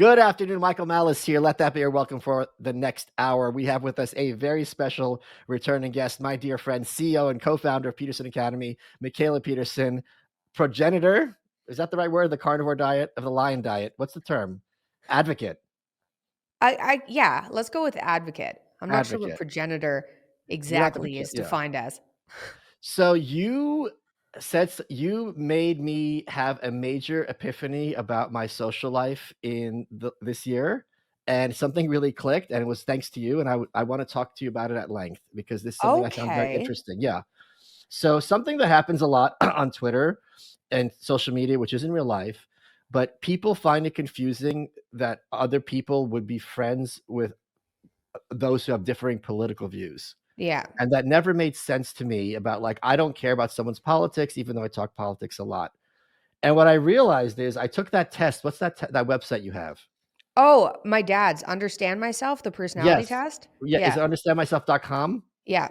Good afternoon, Michael Malice here. Let that be your welcome for the next hour. We have with us a very special returning guest, my dear friend, CEO and co-founder of Peterson Academy, Mikhaila Peterson, progenitor. Is that the right word? The carnivore diet of the lion diet. What's the term? Advocate. Yeah, let's go with advocate. I'm not sure what Advocate. progenitor You're not the exactly is yeah. defined as. So you said you made me have a major epiphany about my social life in this year, and something really clicked, and it was thanks to you. And I want to talk to you about it at length because this is something I found very Okay. interesting. Yeah. So something that happens a lot on Twitter and social media, which is in real life, but people find it confusing that other people would be friends with those who have differing political views. Yeah. And that never made sense to me about like, I don't care about someone's politics, even though I talk politics a lot. And what I realized is I took that test. What's that website you have? Oh, my dad's Understand Myself, the personality Yes. test? Yeah. Is Yeah. it understandmyself.com? Yeah.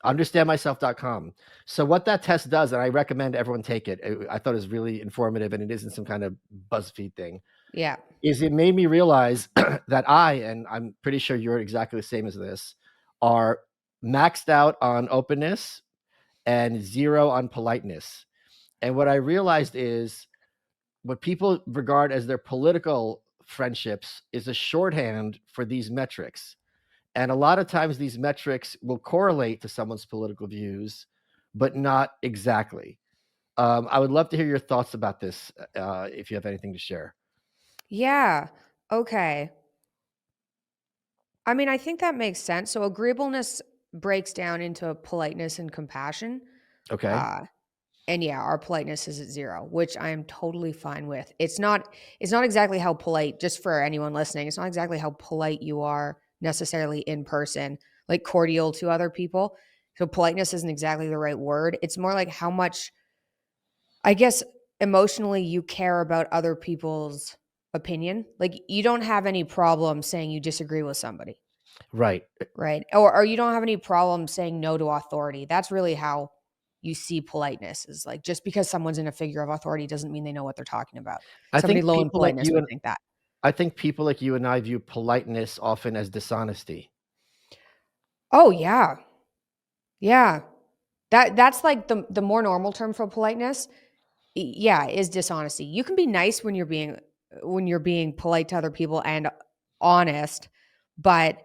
Understandmyself.com. So what that test does, and I recommend everyone take it. I thought it was really informative and it isn't some kind of BuzzFeed thing, Yeah. is it made me realize that and I'm pretty sure you're exactly the same as this, are maxed out on openness and zero on politeness. And what I realized is what people regard as their political friendships is a shorthand for these metrics. And a lot of times these metrics will correlate to someone's political views, but not exactly. I would love to hear your thoughts about this if you have anything to share. Yeah. Okay. I mean, I think that makes sense. So agreeableness breaks down into politeness and compassion. Okay. Uh and yeah, our politeness is at 0, which I am totally fine with. It's not exactly how polite, just for anyone listening, it's not exactly how polite you are necessarily in person, like cordial to other people. So politeness isn't exactly the right word. It's more like how much, I guess, emotionally you care about other people's opinion. Like you don't have any problem saying you disagree with somebody, Right. right? Or you don't have any problem saying no to authority. That's really how you see politeness, is like just because someone's in a figure of authority doesn't mean they know what they're talking about. I Somebody think low in people like politeness you would and think that. I think people like you and I view politeness often as dishonesty. Oh yeah. Yeah. That's like the more normal term for politeness. Yeah, is dishonesty. You can be nice when you're being polite to other people and honest, but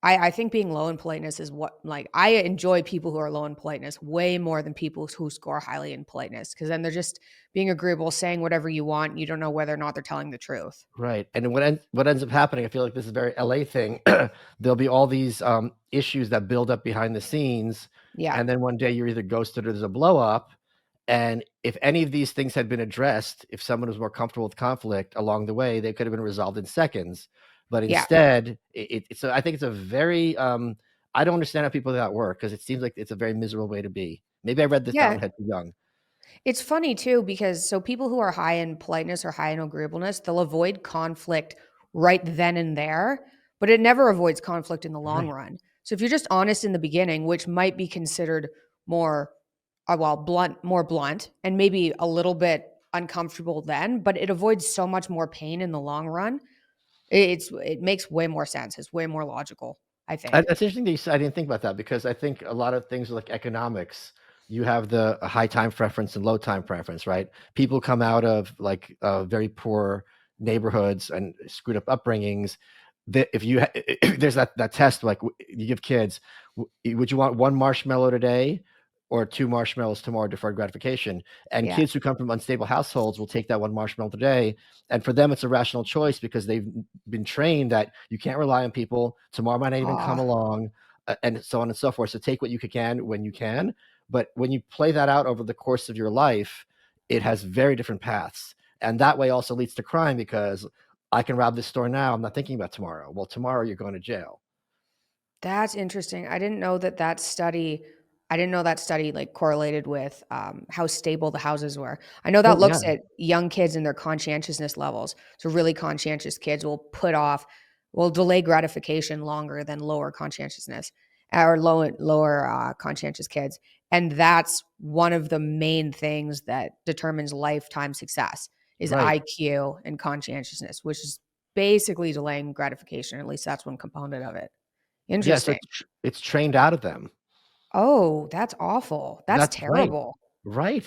I think being low in politeness is what, like, I enjoy people who are low in politeness way more than people who score highly in politeness, because then they're just being agreeable, saying whatever you want. You don't know whether or not they're telling the truth. Right, and what ends up happening, I feel like this is a very LA thing. There'll be all these issues that build up behind the scenes, Yeah. and then one day you're either ghosted or there's a blow up. And if any of these things had been addressed, if someone was more comfortable with conflict along the way, they could have been resolved in seconds. But Yeah. instead, it's I think it's a very I don't understand how people do that work because it seems like it's a very miserable way to be. Maybe I read this down Yeah. when I was too young. It's funny too, because so people who are high in politeness or high in agreeableness, they'll avoid conflict right then and there, but it never avoids conflict in the long Right. run. So if you're just honest in the beginning, which might be considered more, more blunt, and maybe a little bit uncomfortable then, but it avoids so much more pain in the long run. It makes way more sense. It's way more logical, I think. That's interesting that you said I didn't think about that because I think a lot of things like economics, you have the high time preference and low time preference, right? People come out of like very poor neighborhoods and screwed up upbringings. That if you there's that test like you give kids, would you want one marshmallow today or two marshmallows tomorrow, deferred gratification? And Yeah. kids who come from unstable households will take that one marshmallow today, and for them it's a rational choice because they've been trained that you can't rely on people. Tomorrow might not even come Ah, along, and so on and so forth. So take what you can when you can. But when you play that out over the course of your life, it has very different paths. And that way also leads to crime because I can rob this store now. I'm not thinking about tomorrow. Well, tomorrow you're going to jail. that's interesting. I didn't know that study like correlated with how stable the houses were. I know that Oh, looks yeah. at young kids and their conscientiousness levels. So really conscientious kids will delay gratification longer than lower conscientiousness or lower conscientious kids. And that's one of the main things that determines lifetime success is Right. IQ and conscientiousness, which is basically delaying gratification. At least that's one component of it. Yeah, so Interesting. it's trained out of them. Oh, that's awful. That's That's right. terrible. Right.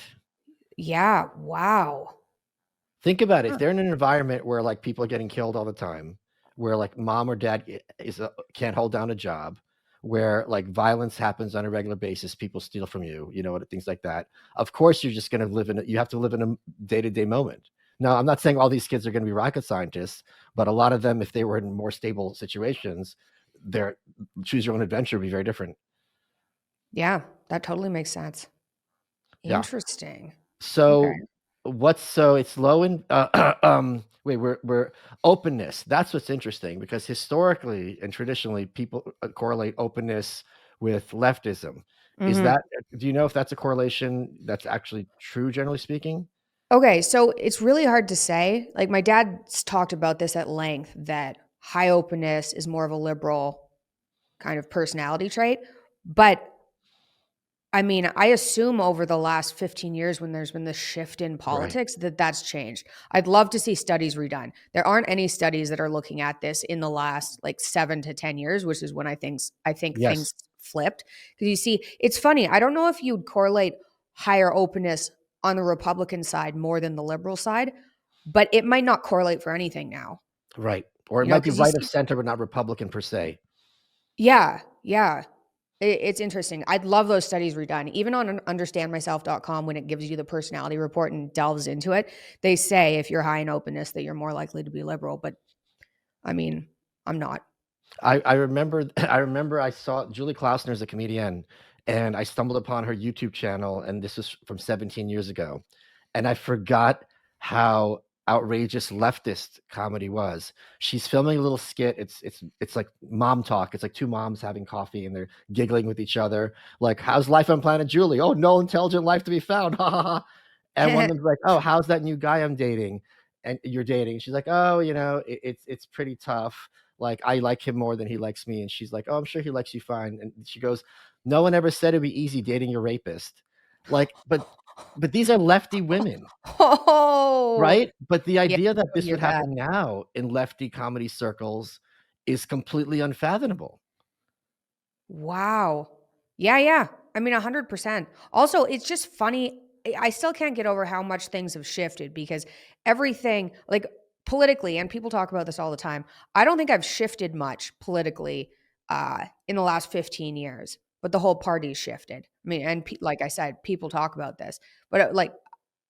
Yeah. Wow. Think about it. If Huh. they're in an environment where like people are getting killed all the time, where like mom or dad can't hold down a job, where like violence happens on a regular basis, people steal from you, you know, things like that. Of course, you're just going to live in it. You have to live in a day-to-day moment. Now, I'm not saying all these kids are going to be rocket scientists, but a lot of them, if they were in more stable situations, their choose your own adventure would be very different. Yeah, that totally makes sense. Yeah. Interesting. Okay. So so it's low in wait, we're openness. That's what's interesting because historically and traditionally people correlate openness with leftism. Is Mhm. that do you know if that's a correlation that's actually true generally speaking? Okay, so it's really hard to say. Like my dad's talked about this at length that high openness is more of a liberal kind of personality trait, but I mean, I assume over the last 15 years when there's been this shift in Right. politics that that's changed. I'd love to see studies redone. There aren't any studies that are looking at this in the last like 7 to 10 years, which is when I think Yes. things flipped. Because you see, it's funny. I don't know if you'd correlate higher openness on the Republican side more than the liberal side, but it might not correlate for anything now. Right. Or it You know, might be because you right of see, center but not Republican per se. yeah, yeah. It's interesting. I'd love those studies redone. Even on understandmyself.com, when it gives you the personality report and delves into it, they say if you're high in openness that you're more likely to be liberal. But I mean, I'm not. I remember I remember I saw Julie Klausner's a comedian, and I stumbled upon her YouTube channel, and this was from 17 years ago, and I forgot how outrageous leftist comedy was. She's filming a little skit. It's like mom talk. It's like two moms having coffee and they're giggling with each other. Like, how's life on planet Julie? Oh, no intelligent life to be found. Ha ha ha. And one of them's like, oh, how's that new guy I'm dating? And you're dating. She's like, oh, you know, it's pretty tough, like I like him more than he likes me. And she's like, oh, I'm sure he likes you fine. And she goes, no one ever said it'd be easy dating your rapist. Like, but these are lefty women, Oh, right? But the yeah, idea that no, this you're would bad. happen now in lefty comedy circles is completely unfathomable. Wow. Yeah, yeah. I mean, 100%. Also, it's just funny. I still can't get over how much things have shifted because everything, like politically, and people talk about this all the time. I don't think I've shifted much politically in the last 15 years, but the whole party's shifted. I mean, and like I said, people talk about this, but like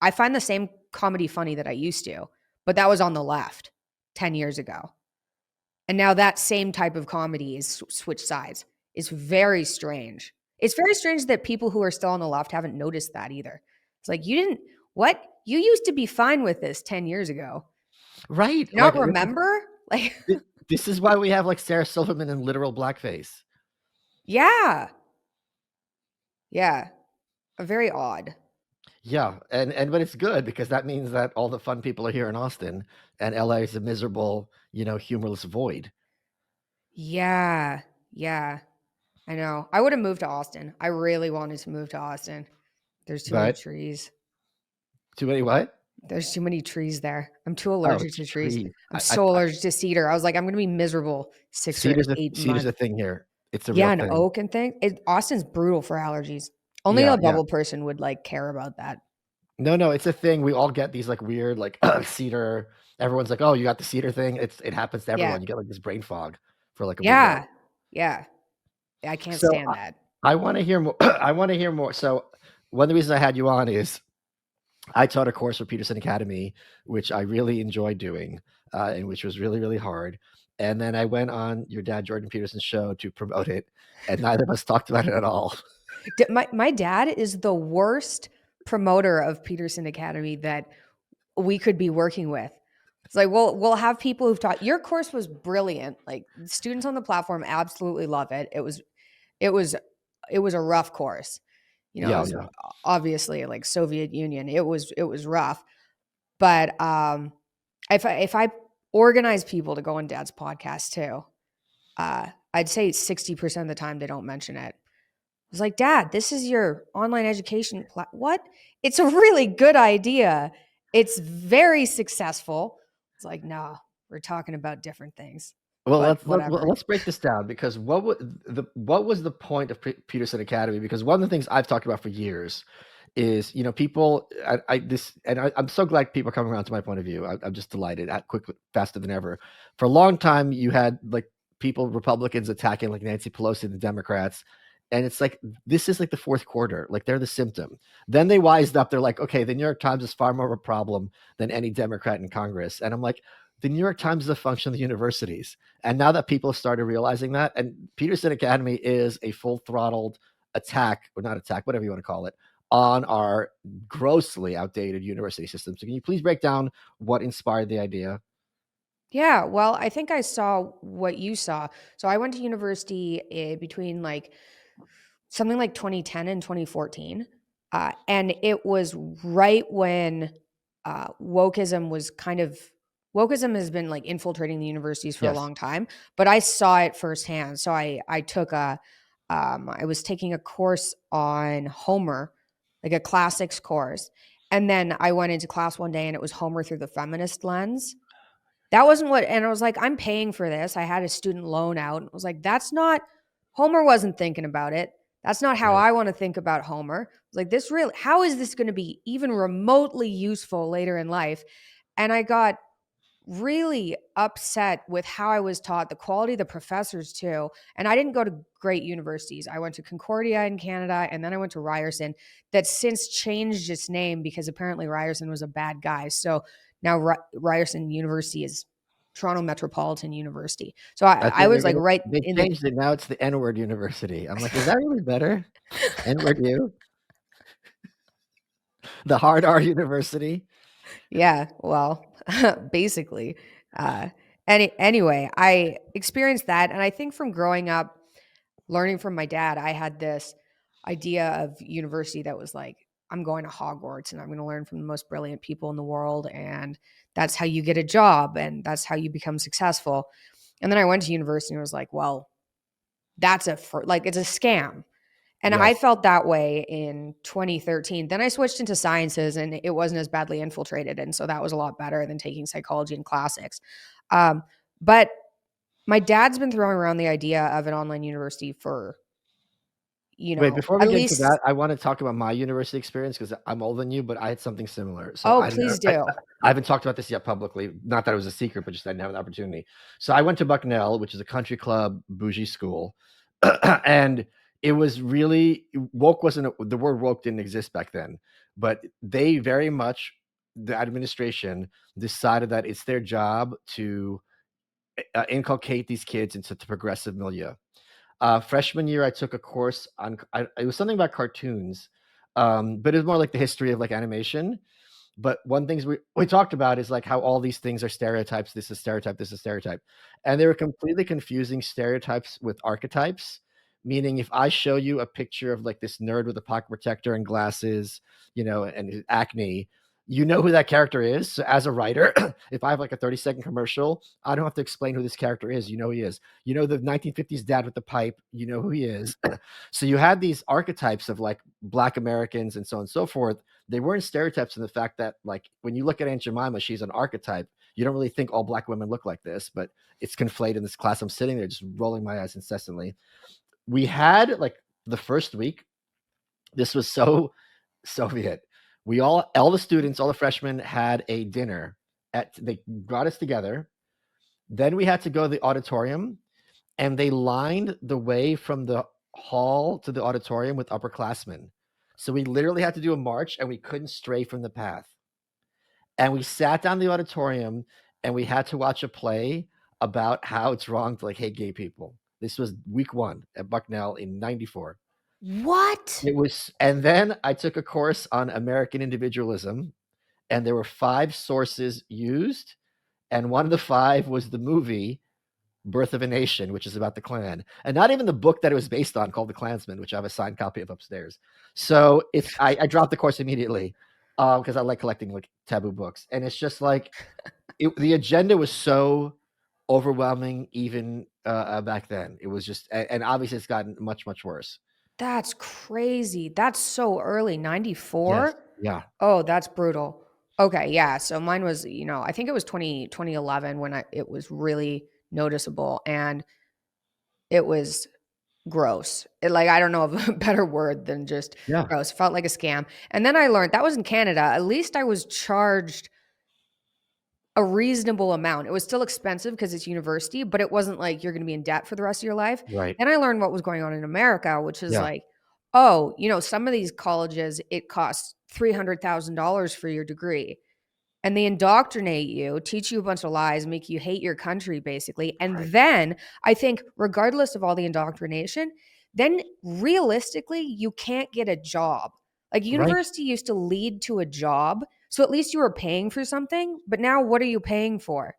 I find the same comedy funny that I used to, but that was on the left 10 years ago. And now that same type of comedy is switched sides. It's very strange. It's very strange that people who are still on the left haven't noticed that either. It's like, you didn't, what? You used to be fine with this 10 years ago. Right. Do you Like not remember? Like, this is why we have like Sarah Silverman in literal blackface. yeah. Yeah. Very odd. Yeah, and but it's good because that means that all the fun people are here in Austin and LA is a miserable, you know, humorless void. Yeah. Yeah. I know. I would have moved to Austin. I really wanted to move to Austin. There's too many But trees. too many what? There's too many trees there. I'm too Oh, allergic to trees. trees. I'm so I allergic to cedar. I was like, I'm gonna be miserable 6 or 8 Cedar's months. a thing here. It's a real Yeah, and thing. oak and thing. Austin's brutal for allergies. Only Yeah, a yeah. bubble person would like care about that. No, no, it's a thing. We all get these like weird like cedar. Everyone's like, "Oh, you got the cedar thing." It happens to Yeah. everyone. You get like this brain fog for like a weekend. Yeah. Yeah. I can't So stand that. I want to hear more. I want to hear more. So one of the reasons I had you on is I taught a course for Peterson Academy, which I really enjoyed doing, and which was really, really hard. And then I went on your dad, Jordan Peterson's show to promote it, and neither of us talked about it at all. My dad is the worst promoter of Peterson Academy that we could be working with. It's like we'll have people who've taught your course was brilliant. Like students on the platform absolutely love it. It was it was a rough course. You know, it Yeah, was yeah. obviously like Soviet Union. It was rough. But if I organize people to go on Dad's podcast too, I'd say 60% of the time they don't mention it. I was like, Dad, this is your online education. What? It's a really good idea. It's very successful. It's like, no, we're talking about different things. Well, But let's whatever. let's break this down, because what was the point of Peterson Academy? Because one of the things I've talked about for years is, people, I'm so glad people are coming around to my point of view. I'm just delighted, faster than ever. For a long time, you had like Republicans attacking like Nancy Pelosi and the Democrats, and it's like, this is like the fourth quarter, like they're the symptom. Then they wised up. They're like, okay, the New York Times is far more of a problem than any Democrat in Congress, and I'm like, the New York Times is a function of the universities. And now that people have started realizing that, and Peterson Academy is a full throttled attack, or not attack, whatever you want to call it, on our grossly outdated university system. So can you please break down what inspired the idea? Yeah, well, I think I saw what you saw. So I went to university between like something like 2010 and 2014. And it was right when wokeism was kind of, wokeism has been like infiltrating the universities for a Yes. long time, but I saw it firsthand. So I took I was taking a course on Homer, like a classics course. And then I went into class one day and it was Homer through the feminist lens. That wasn't what, and I was like, I'm paying for this. I had a student loan out. And I was like, that's not, Homer wasn't thinking about it. That's not how Right. I want to think about Homer. I was like, this really, how is this going to be even remotely useful later in life? And I got really upset with how I was taught, the quality of the professors too. And I didn't go to great universities. I went to Concordia in Canada, and then I went to Ryerson, that since changed its name because apparently Ryerson was a bad guy. So now Ryerson University is Toronto Metropolitan University. So I I think was like right they in the changed it. Now it's the N-word university. I'm like, is that really better? N-word U? The hard R university? yeah, well, basically. Uh, anyway, I experienced that, and I think from growing up, learning from my dad, I had this idea of university that was like, I'm going to Hogwarts and I'm going to learn from the most brilliant people in the world, and that's how you get a job and that's how you become successful. And then I went to university and was like, well, that's like it's a scam. And I Yes. felt that way in 2013. Then I switched into sciences and it wasn't as badly infiltrated. And so that was a lot better than taking psychology and classics. But my dad's been throwing around the idea of an online university for, Wait, before we at get into least, that, I want to talk about my university experience, because I'm older than you, but I had something similar. So oh, I don't know. please do. I haven't talked about this yet publicly. Not that it was a secret, but just I didn't have an opportunity. So I went to Bucknell, which is a country club bougie school, and it was really woke. The word woke didn't exist back then, but they very much, the administration decided that it's their job to inculcate these kids into the progressive milieu. Freshman year, I took a course on, it was something about cartoons, but it was more like the history of like animation. But one things we talked about is like how all these things are stereotypes. This is stereotype. This is stereotype, and they were completely confusing stereotypes with archetypes. Meaning, if I show you a picture of like this nerd with a pocket protector and glasses, and acne, you know who that character is. So as a writer, if I have like a 30-second commercial, I don't have to explain who this character is. You know who he is. You know the 1950s dad with the pipe. You know who he is. So you had these archetypes of like Black Americans and so on and so forth. They weren't stereotypes in the fact that, like, when you look at Aunt Jemima, she's an archetype. You don't really think all Black women look like this, but it's conflated in this class. I'm sitting there just rolling my eyes incessantly. We had like the first week, this was so Soviet. All the students, all the freshmen had a dinner. They brought us together. Then we had to go to the auditorium, and they lined the way from the hall to the auditorium with upperclassmen. So we literally had to do a march, and we couldn't stray from the path. And we sat down in the auditorium, and we had to watch a play about how it's wrong to like hate gay people. This was week 1 at Bucknell in 94. What? It was, and then I took a course on American individualism, and there were 5 sources used, and one of the 5 was the movie Birth of a Nation, which is about the Klan, and not even the book that it was based on, called The Klansman, which I have a signed copy of upstairs. So I dropped the course immediately, because I like collecting like taboo books, and it's just like the agenda was so overwhelming even back then. It was just, and obviously it's gotten much much worse. That's crazy. That's so early. Yes, 94? yeah. Oh, that's brutal. Okay, yeah. So mine was, I think it was 2011 when it was really noticeable, and it was gross. Like, I don't know of a better word than just Yeah. gross. Felt like a scam. And then I learned that was in Canada. At least I was charged a reasonable amount. It was still expensive because it's university, but it wasn't like you're going to be in debt for the rest of your life. Right. Then I learned what was going on in America, which is Yeah. like, oh, some of these colleges, it costs $300,000 for your degree. And they indoctrinate you, teach you a bunch of lies, make you hate your country, basically. And Right. then I think, regardless of all the indoctrination, then realistically, you can't get a job. Like, Right. university used to lead to a job. So at least you were paying for something. But now, what are you paying for?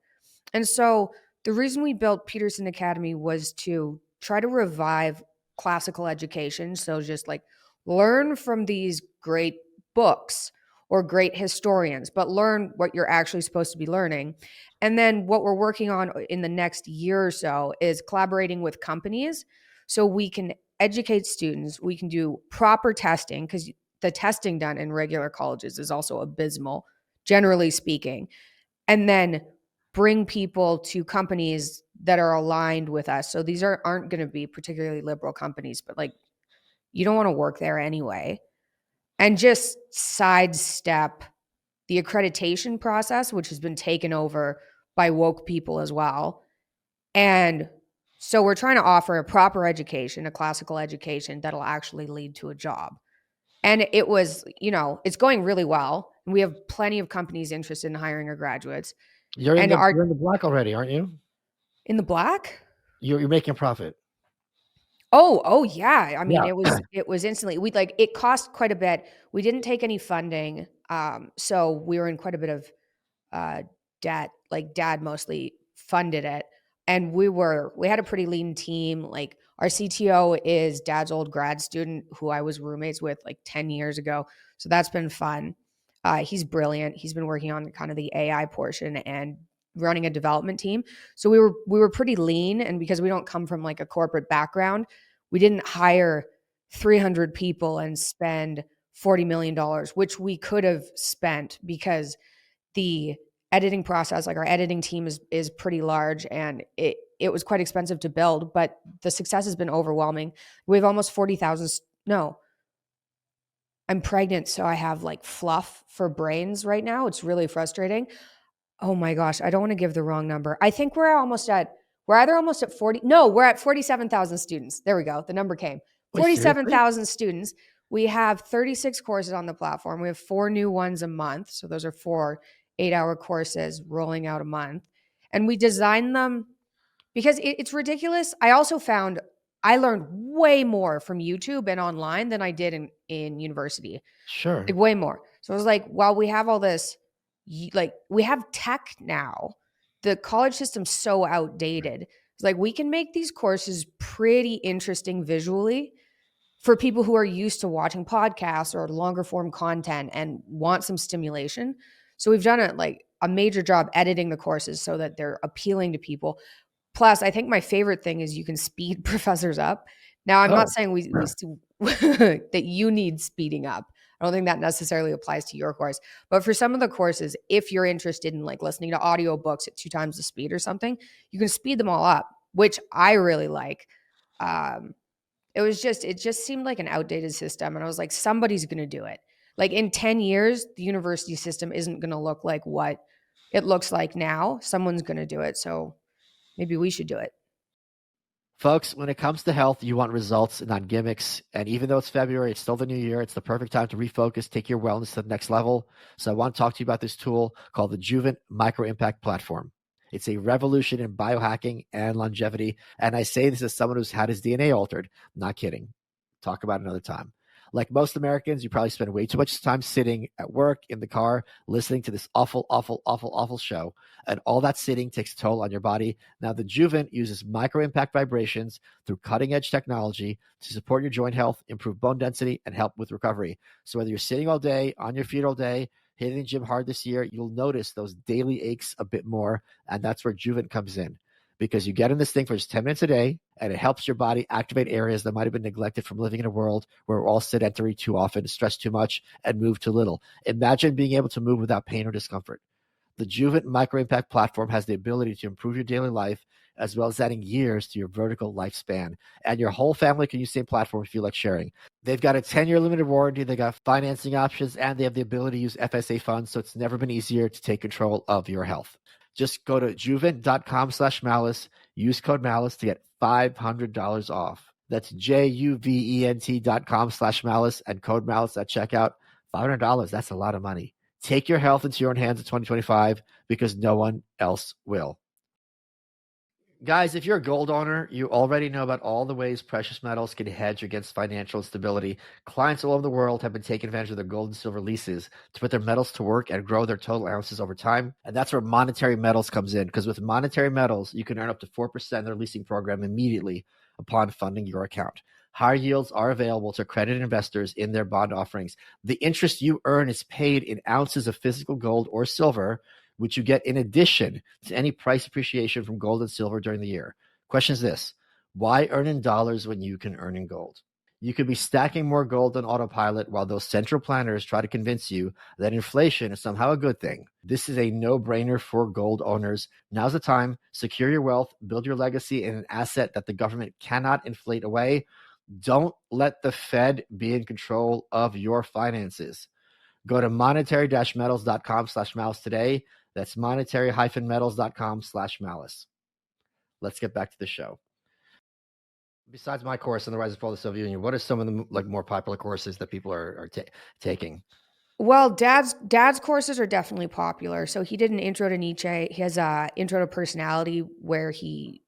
And so the reason we built Peterson Academy was to try to revive classical education. So just like learn from these great books or great historians, but learn what you're actually supposed to be learning. And then what we're working on in the next year or so is collaborating with companies so we can educate students, we can do proper testing, because the testing done in regular colleges is also abysmal, generally speaking, and then bring people to companies that are aligned with us. So these aren't going to be particularly liberal companies, but like, you don't want to work there anyway. And just sidestep the accreditation process, which has been taken over by woke people as well. And so we're trying to offer a proper education, a classical education that'll actually lead to a job. And it was, it's going really well. We have plenty of companies interested in hiring our graduates. And You're in the black already, aren't you? in the black? You're making a profit. Oh yeah. I mean, Yeah. it was instantly. We like it cost quite a bit. We didn't take any funding. So we were in quite a bit of uh debt. Like, dad mostly funded it. And we had a pretty lean team. Like, our CTO is dad's old grad student who I was roommates with like 10 years ago. So that's been fun. He's brilliant. He's been working on kind of the AI portion and running a development team. So we were pretty lean, and because we don't come from like a corporate background, we didn't hire 300 people and spend $40 million, which we could have spent because the editing process, like our editing team is pretty large, and it was quite expensive to build, but the success has been overwhelming. We have almost 40,000. No, I'm pregnant, so I have like fluff for brains right now. It's really frustrating. Oh my gosh, I don't want to give the wrong number. I think we're either almost at 40. No, we're at 47,000 students. There we go. The number came. Wait, seriously? 47,000 students. We have 36 courses on the platform. We have 4 new ones a month. So those are 4 8-hour courses rolling out a month. And we design them because it's ridiculous. I also found I learned way more from YouTube and online than I did in university, Sure. like way more. So I was like, well, we have all this, like we have tech now. The college system's so outdated. It's like we can make these courses pretty interesting visually for people who are used to watching podcasts or longer form content and want some stimulation. So we've done a major job editing the courses so that they're appealing to people. Plus, I think my favorite thing is you can speed professors up. Now, I'm not Oh, saying that you need speeding up. I don't think that necessarily applies to your course. But for some of the courses, if you're interested in like listening to audiobooks at 2 times the speed or something, you can speed them all up, which I really like. Um, it just seemed like an outdated system. And I was like, somebody's going to do it. Like, in 10 years, the university system isn't going to look like what it looks like now. Someone's going to do it. So maybe we should do it. folks, when it comes to health, you want results, not gimmicks. And even though it's February, it's still the new year. It's the perfect time to refocus, take your wellness to the next level. So I want to talk to you about this tool called the Juvent Micro Impact Platform. It's a revolution in biohacking and longevity. And I say this as someone who's had his DNA altered. Not kidding. Talk about it another time. Like most Americans, you probably spend way too much time sitting at work, in the car, listening to this awful, awful, awful, awful show. And all that sitting takes a toll on your body. Now, the Juvent uses micro impact vibrations through cutting edge technology to support your joint health, improve bone density, and help with recovery. So, whether you're sitting all day, on your feet all day, hitting the gym hard this year, you'll notice those daily aches a bit more. And that's where Juvent comes in. because you get in this thing for just 10 minutes a day, and it helps your body activate areas that might have been neglected from living in a world where we're all sedentary too often, stress too much, and move too little. Imagine being able to move without pain or discomfort. The Juvent Micro Impact platform has the ability to improve your daily life, as well as adding years to your vertical lifespan. And your whole family can use the same platform if you like sharing. They've got a 10-year limited warranty, they got financing options, and they have the ability to use FSA funds, so it's never been easier to take control of your health. Just go to juvent.com/malice, use code malice to get $500 off. That's juvent.com/malice and code malice at checkout. $500, that's a lot of money. Take your health into your own hands in 2025 because no one else will. Guys, if you're a gold owner, you already know about all the ways precious metals can hedge against financial instability. Clients all over the world have been taking advantage of their gold and silver leases to put their metals to work and grow their total ounces over time. And that's where Monetary Metals comes in, because with Monetary Metals, you can earn up to 4% in their leasing program immediately upon funding your account. Higher yields are available to accredited investors in their bond offerings. The interest you earn is paid in ounces of physical gold or silver, which you get in addition to any price appreciation from gold and silver during the year. Question is this: why earn in dollars when you can earn in gold? You could be stacking more gold on autopilot while those central planners try to convince you that inflation is somehow a good thing. This is a no-brainer for gold owners. Now's the time. Secure your wealth, build your legacy in an asset that the government cannot inflate away. Don't let the Fed be in control of your finances. Go to monetary-metals.com/malice today. That's monetary-metals.com/malice. Let's get back to the show. Besides my course on the rise and fall of the Soviet Union, what are some of the more popular courses that people are taking? Well, dad's courses are definitely popular. So he did an intro to Nietzsche. He has a intro to personality where he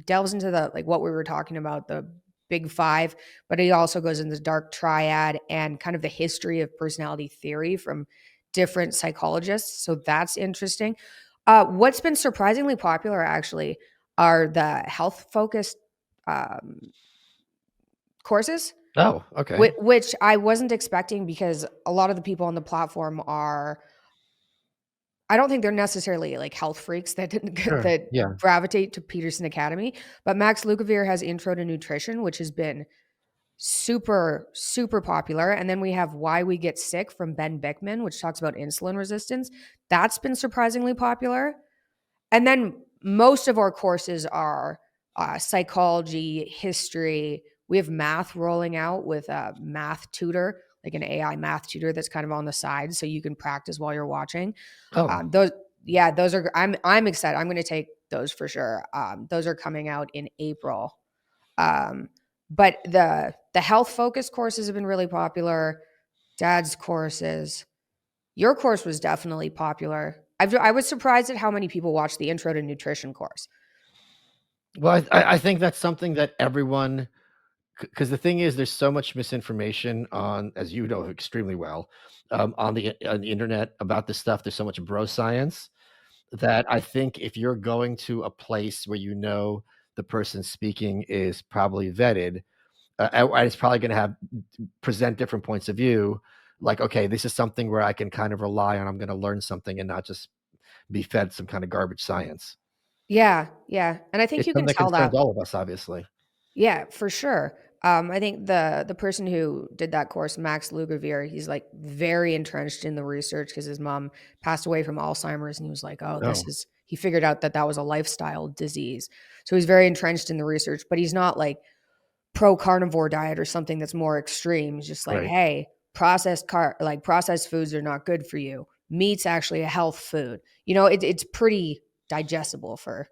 delves into the what we were talking about, the big five, but he also goes into the dark triad and kind of the history of personality theory from different psychologists. So that's interesting. What's been surprisingly popular actually are the health focused courses. Oh, okay. Which I wasn't expecting, because a lot of the people on the platform are, I don't think they're necessarily health freaks that Sure. that Yeah. gravitate to Peterson Academy. But Max Lukavere has Intro to Nutrition, which has been super, super popular. And then we have Why We Get Sick from Ben Bickman, which talks about insulin resistance. That's been surprisingly popular. And then most of our courses are psychology, history. We have math rolling out with a math tutor, like an AI math tutor that's kind of on the side, so you can practice while you're watching. Oh, Those are. I'm excited. I'm going to take those for sure. Those are coming out in April. But the health focused courses have been really popular. Dad's courses. Your course was definitely popular. I was surprised at how many people watched the Intro to Nutrition course. well, I think that's something that everyone, because the thing is, there's so much misinformation on, as you know extremely well, on the internet about this stuff. There's so much bro science that I think if you're going to a place where you know the person speaking is probably vetted, and it's probably going to have present different points of view. Like, okay, this is something where I can kind of rely on. I'm going to learn something and not just be fed some kind of garbage science. Yeah, yeah, and I think It's you something can that tell concerns that. all of us, obviously. Yeah, for sure. I think the person who did that course, Max Lugavere, he's very entrenched in the research because his mom passed away from Alzheimer's, and he was like, "Oh, this Oh, is." He figured out that was a lifestyle disease, so he's very entrenched in the research. But he's not pro carnivore diet or something that's more extreme. He's just right. hey, processed foods are not good for you. Meat's actually a health food. It's pretty digestible, for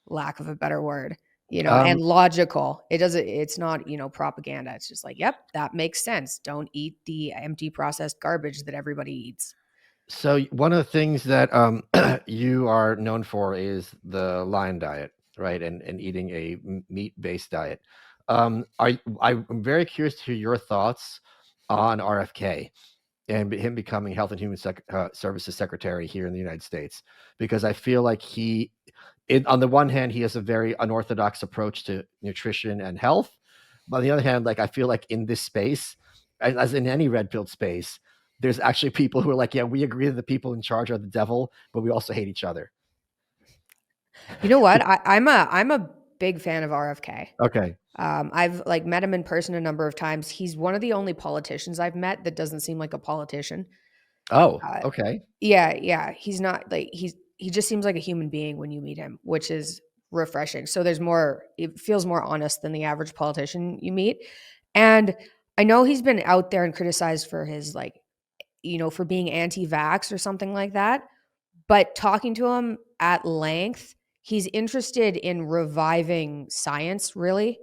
lack of a better word, and Um, logical. It's not, propaganda. It's just yep, that makes sense. Don't eat the empty processed garbage that everybody eats. so one of the things that you are known for is the lion diet, right? And eating a meat-based diet. I'm very curious to hear your thoughts on RFK and him becoming Health and Human Services Secretary here in the United States, because I feel like on the one hand, he has a very unorthodox approach to nutrition and health. But on the other hand, I feel like in this space, as in any red pilled space, there's actually people who are like, yeah, we agree that the people in charge are the devil, but we also hate each other. You know what? I'm a big fan of RFK. Okay. I've like met him in person a number of times. He's one of the only politicians I've met that doesn't seem like a politician. Oh, Uh, okay. yeah, yeah. He's not like he just seems like a human being when you meet him, which is refreshing. So there's more. It feels more honest than the average politician you meet, and I know he's been out there and criticized for his like for being anti-vax or something like that. But talking to him at length, he's interested in reviving science, really.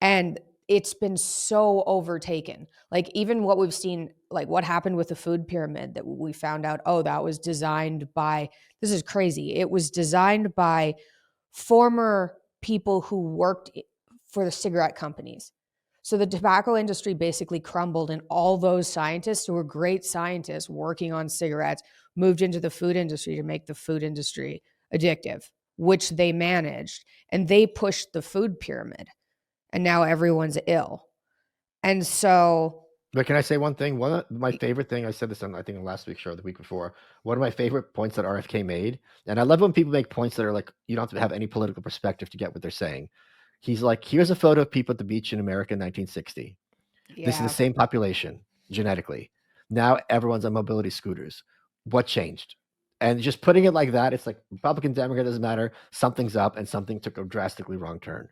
And it's been so overtaken. Like, even what we've seen, like what happened with the food pyramid that we found out, oh, that was designed by, this is crazy. It was designed by former people who worked for the cigarette companies. So the tobacco industry basically crumbled, and all those scientists who were great scientists working on cigarettes moved into the food industry to make the food industry addictive, which they managed. And they pushed the food pyramid, and now everyone's ill. And so, But can I say one thing? One of my favorite thing, I said this on I think on last week's show, or the week before. One of my favorite points that RFK made, and I love when people make points that are like you don't have to have any political perspective to get what they're saying. He's like, here's a photo of people at the beach in America in 1960. This is the yeah, same population genetically. Now everyone's on mobility scooters. What changed? And just putting it like that, it's like Republican, Democrat, doesn't matter. Something's up, and something took a drastically wrong turn.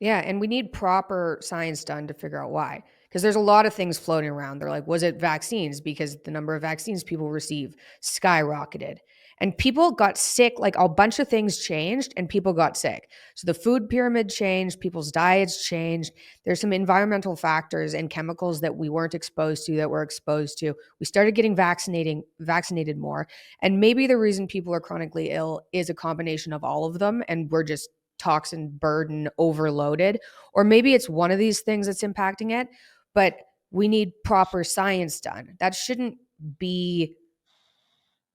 yeah, and we need proper science done to figure out why. Because there's a lot of things floating around. They're like, was it vaccines? Because the number of vaccines people receive skyrocketed. And people got sick, like a bunch of things changed and people got sick. So the food pyramid changed, people's diets changed. There's some environmental factors and chemicals that we weren't exposed to that we're exposed to. We started getting vaccinated more. And maybe the reason people are chronically ill is a combination of all of them. And we're just toxin burden overloaded, or maybe it's one of these things that's impacting it, but we need proper science done. That shouldn't be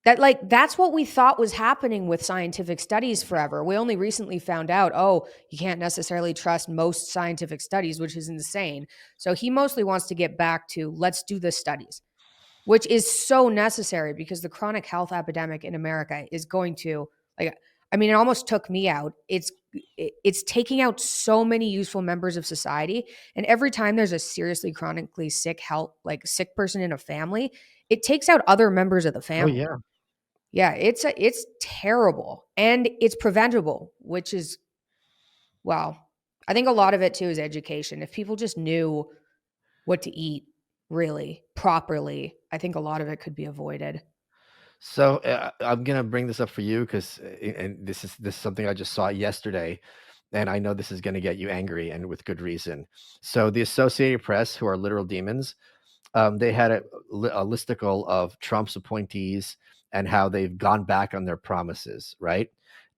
that, like, that's what we thought was happening with scientific studies forever. We only recently found out, oh, you can't necessarily trust most scientific studies, which is insane. So he mostly wants to get back to let's do the studies, which is so necessary because the chronic health epidemic in America is going to, like, I mean, it almost took me out. It's taking out so many useful members of society, and every time there's a seriously chronically sick person in a family, it takes out other members of the Oh family. yeah. Yeah, it's terrible, and it's preventable, which is, well, I think a lot of it too is education. If people just knew what to eat really properly, I think a lot of it could be avoided. So I'm gonna bring this up for you because, and this is something I just saw yesterday, and I know this is gonna get you angry, and with good reason. So the Associated Press, who are literal demons, they had a listicle of Trump's appointees and how they've gone back on their promises, right?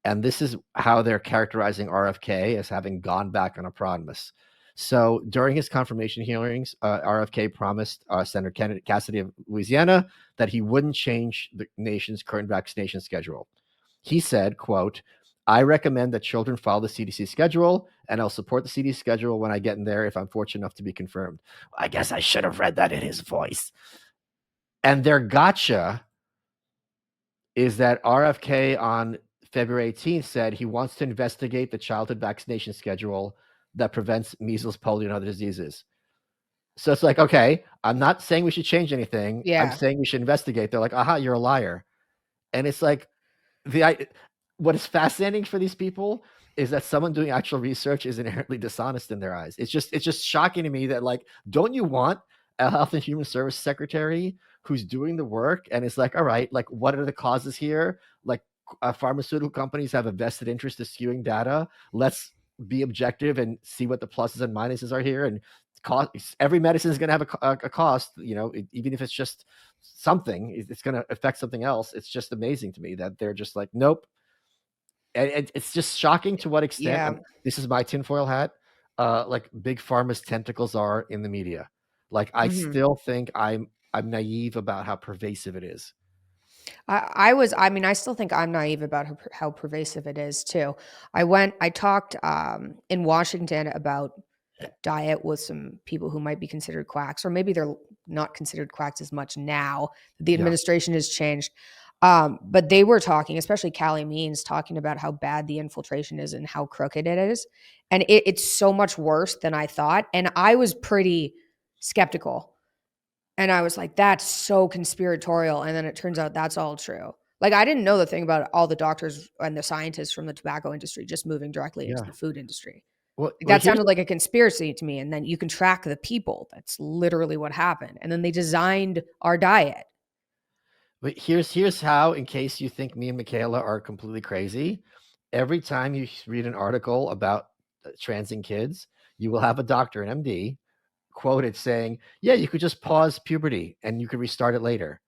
And this is how they're characterizing RFK as having gone back on a promise. So during his confirmation hearings, RFK promised Senator Cassidy of Louisiana that he wouldn't change the nation's current vaccination schedule. He said, quote, I recommend that children follow the CDC schedule, and I'll support the CDC schedule when I get in there if I'm fortunate enough to be confirmed. I guess I should have read that in his voice. And their gotcha is that RFK on February 18th said he wants to investigate the childhood vaccination schedule that prevents measles, polio, and other diseases. So it's like, okay, I'm not saying we should change anything. I'm Yeah. saying we should investigate. They're like, aha, you're a liar. And it's like, what is fascinating for these people is that someone doing actual research is inherently dishonest in their eyes. It's just shocking to me that, like, don't you want a health and human service secretary who's doing the work and it's like, all right, like, what are the causes here? Like, pharmaceutical companies have a vested interest in skewing data. Let's be objective and see what the pluses and minuses are here. And cost, every medicine is going to have a cost, even if it's just something, it's going to affect something else. It's just amazing to me that they're just like, nope. And it's just shocking to what extent, Yeah. this is my tinfoil hat, like big pharma's tentacles are in the media. Like, I Mhm. still think I'm naive about how pervasive it is. I mean, I still think I'm naive about how pervasive it is too. I talked in Washington about diet with some people who might be considered quacks, or maybe they're not considered quacks as much now that the Yeah. administration has changed. But they were talking, especially Callie Means, talking about how bad the infiltration is and how crooked it is. And it's so much worse than I thought. And I was pretty skeptical. And I was like, that's so conspiratorial. And then it turns out that's all true. Like, I didn't know the thing about all the doctors and the scientists from the tobacco industry just moving directly into Yeah. the food industry. Like, Well, that here's sounded like a conspiracy to me. And then you can track the people. That's literally what happened. And then they designed our diet. But here's how, in case you think me and Mikhaila are completely crazy, every time you read an article about transing kids, you will have a doctor, an MD, quoted saying, "Yeah, you could just pause puberty and you could restart it later."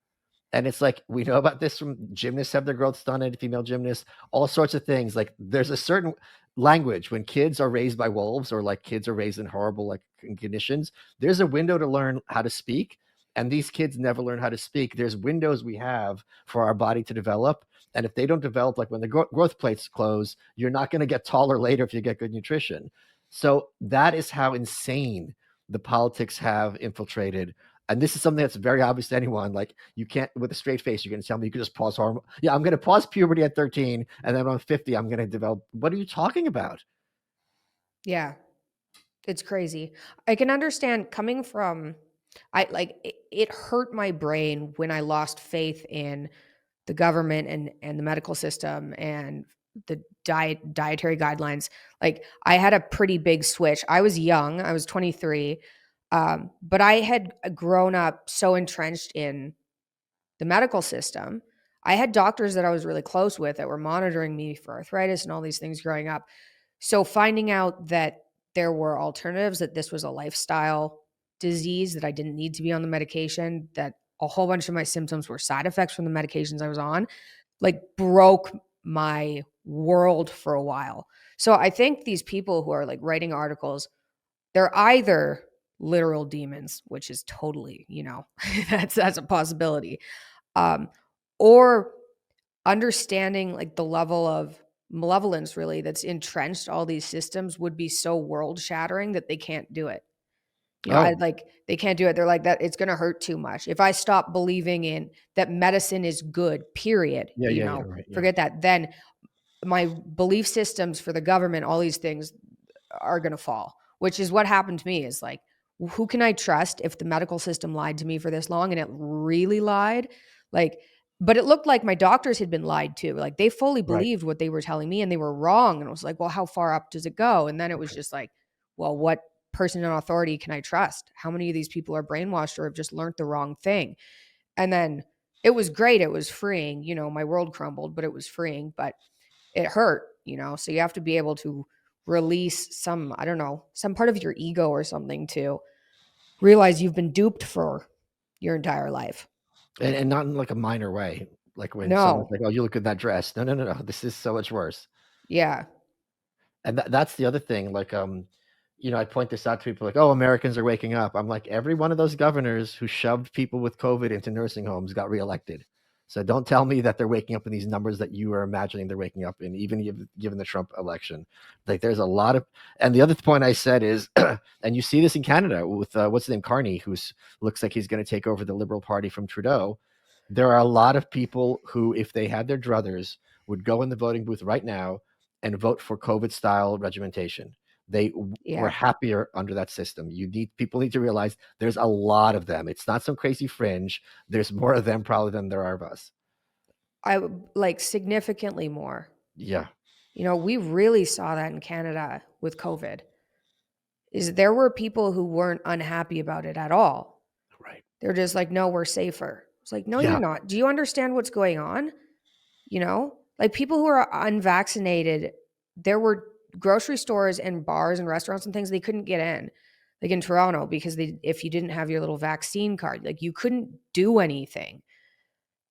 And it's like, we know about this from gymnasts have their growth stunted, female gymnasts, all sorts of things. Like, there's a certain language when kids are raised by wolves, or like kids are raised in horrible like conditions. There's a window to learn how to speak, and these kids never learn how to speak. There's windows we have for our body to develop, and if they don't develop, like when the growth plates close, you're not going to get taller later if you get good nutrition. So that is how insane the politics have infiltrated. And this is something that's very obvious to anyone. Like, you can't, with a straight face, you're going to tell me you could just pause hormone. Yeah, I'm going to pause puberty at 13, and then when I'm 50, I'm going to develop. What are you talking about? Yeah. It's crazy. I can understand coming from, I like it hurt my brain when I lost faith in the government and the medical system and the dietary guidelines. Like, I had a pretty big switch. I was young. I was 23. But I had grown up so entrenched in the medical system. I had doctors that I was really close with that were monitoring me for arthritis and all these things growing up. So finding out that there were alternatives, that this was a lifestyle disease, that I didn't need to be on the medication, that a whole bunch of my symptoms were side effects from the medications I was on, like, broke my world for a while. So I think these people who are like writing articles, they're either literal demons, which is totally, that's a possibility. Um, or understanding like the level of malevolence really that's entrenched all these systems would be so world shattering that they can't do it. I Oh, like they can't do it. They're like that. It's going to hurt too much. If I stop believing in that medicine is good, period, yeah, yeah, yeah, right, yeah. forget that. Then my belief systems for the government, all these things are going to fall, which is what happened to me. Is like, who can I trust if the medical system lied to me for this long, and it really lied? Like, but it looked like my doctors had been lied to. Like, they fully Right, believed what they were telling me and they were wrong. And it was like, well, how far up does it go? And then it was right. just like, well, what person in authority can I trust? How many of these people are brainwashed or have just learned the wrong thing? And then it was great. It was freeing. My world crumbled, but it was freeing. But it hurt. So you have to be able to release some, I don't know, some part of your ego or something to realize you've been duped for your entire life. And not in like a minor way. Like when someone's No. like, "Oh, you look good in that dress." No, no, no, no. This is so much worse. Yeah. And that's the other thing. Like, I point this out to people like, "Oh, Americans are waking up." I'm like, every one of those governors who shoved people with COVID into nursing homes got reelected. So don't tell me that they're waking up in these numbers that you are imagining they're waking up in, even given the Trump election. Like, there's a lot of, and the other point I said is, and you see this in Canada with what's his name, Carney, who's looks like he's going to take over the Liberal Party from Trudeau. There are a lot of people who, if they had their druthers, would go in the voting booth right now and vote for COVID style regimentation. They were Yeah. happier under that system. People need to realize there's a lot of them. It's not some crazy fringe. There's more of them probably than there are of us. I like significantly more. Yeah, We really saw that in Canada with COVID. Is there were people who weren't unhappy about it at all. right. They're just like, no, we're safer. It's like, no, you're Yeah, not. Do you understand what's going on? Like, people who are unvaccinated, there were grocery stores and bars and restaurants and things they couldn't get in, like in Toronto, because if you didn't have your little vaccine card, like, you couldn't do anything.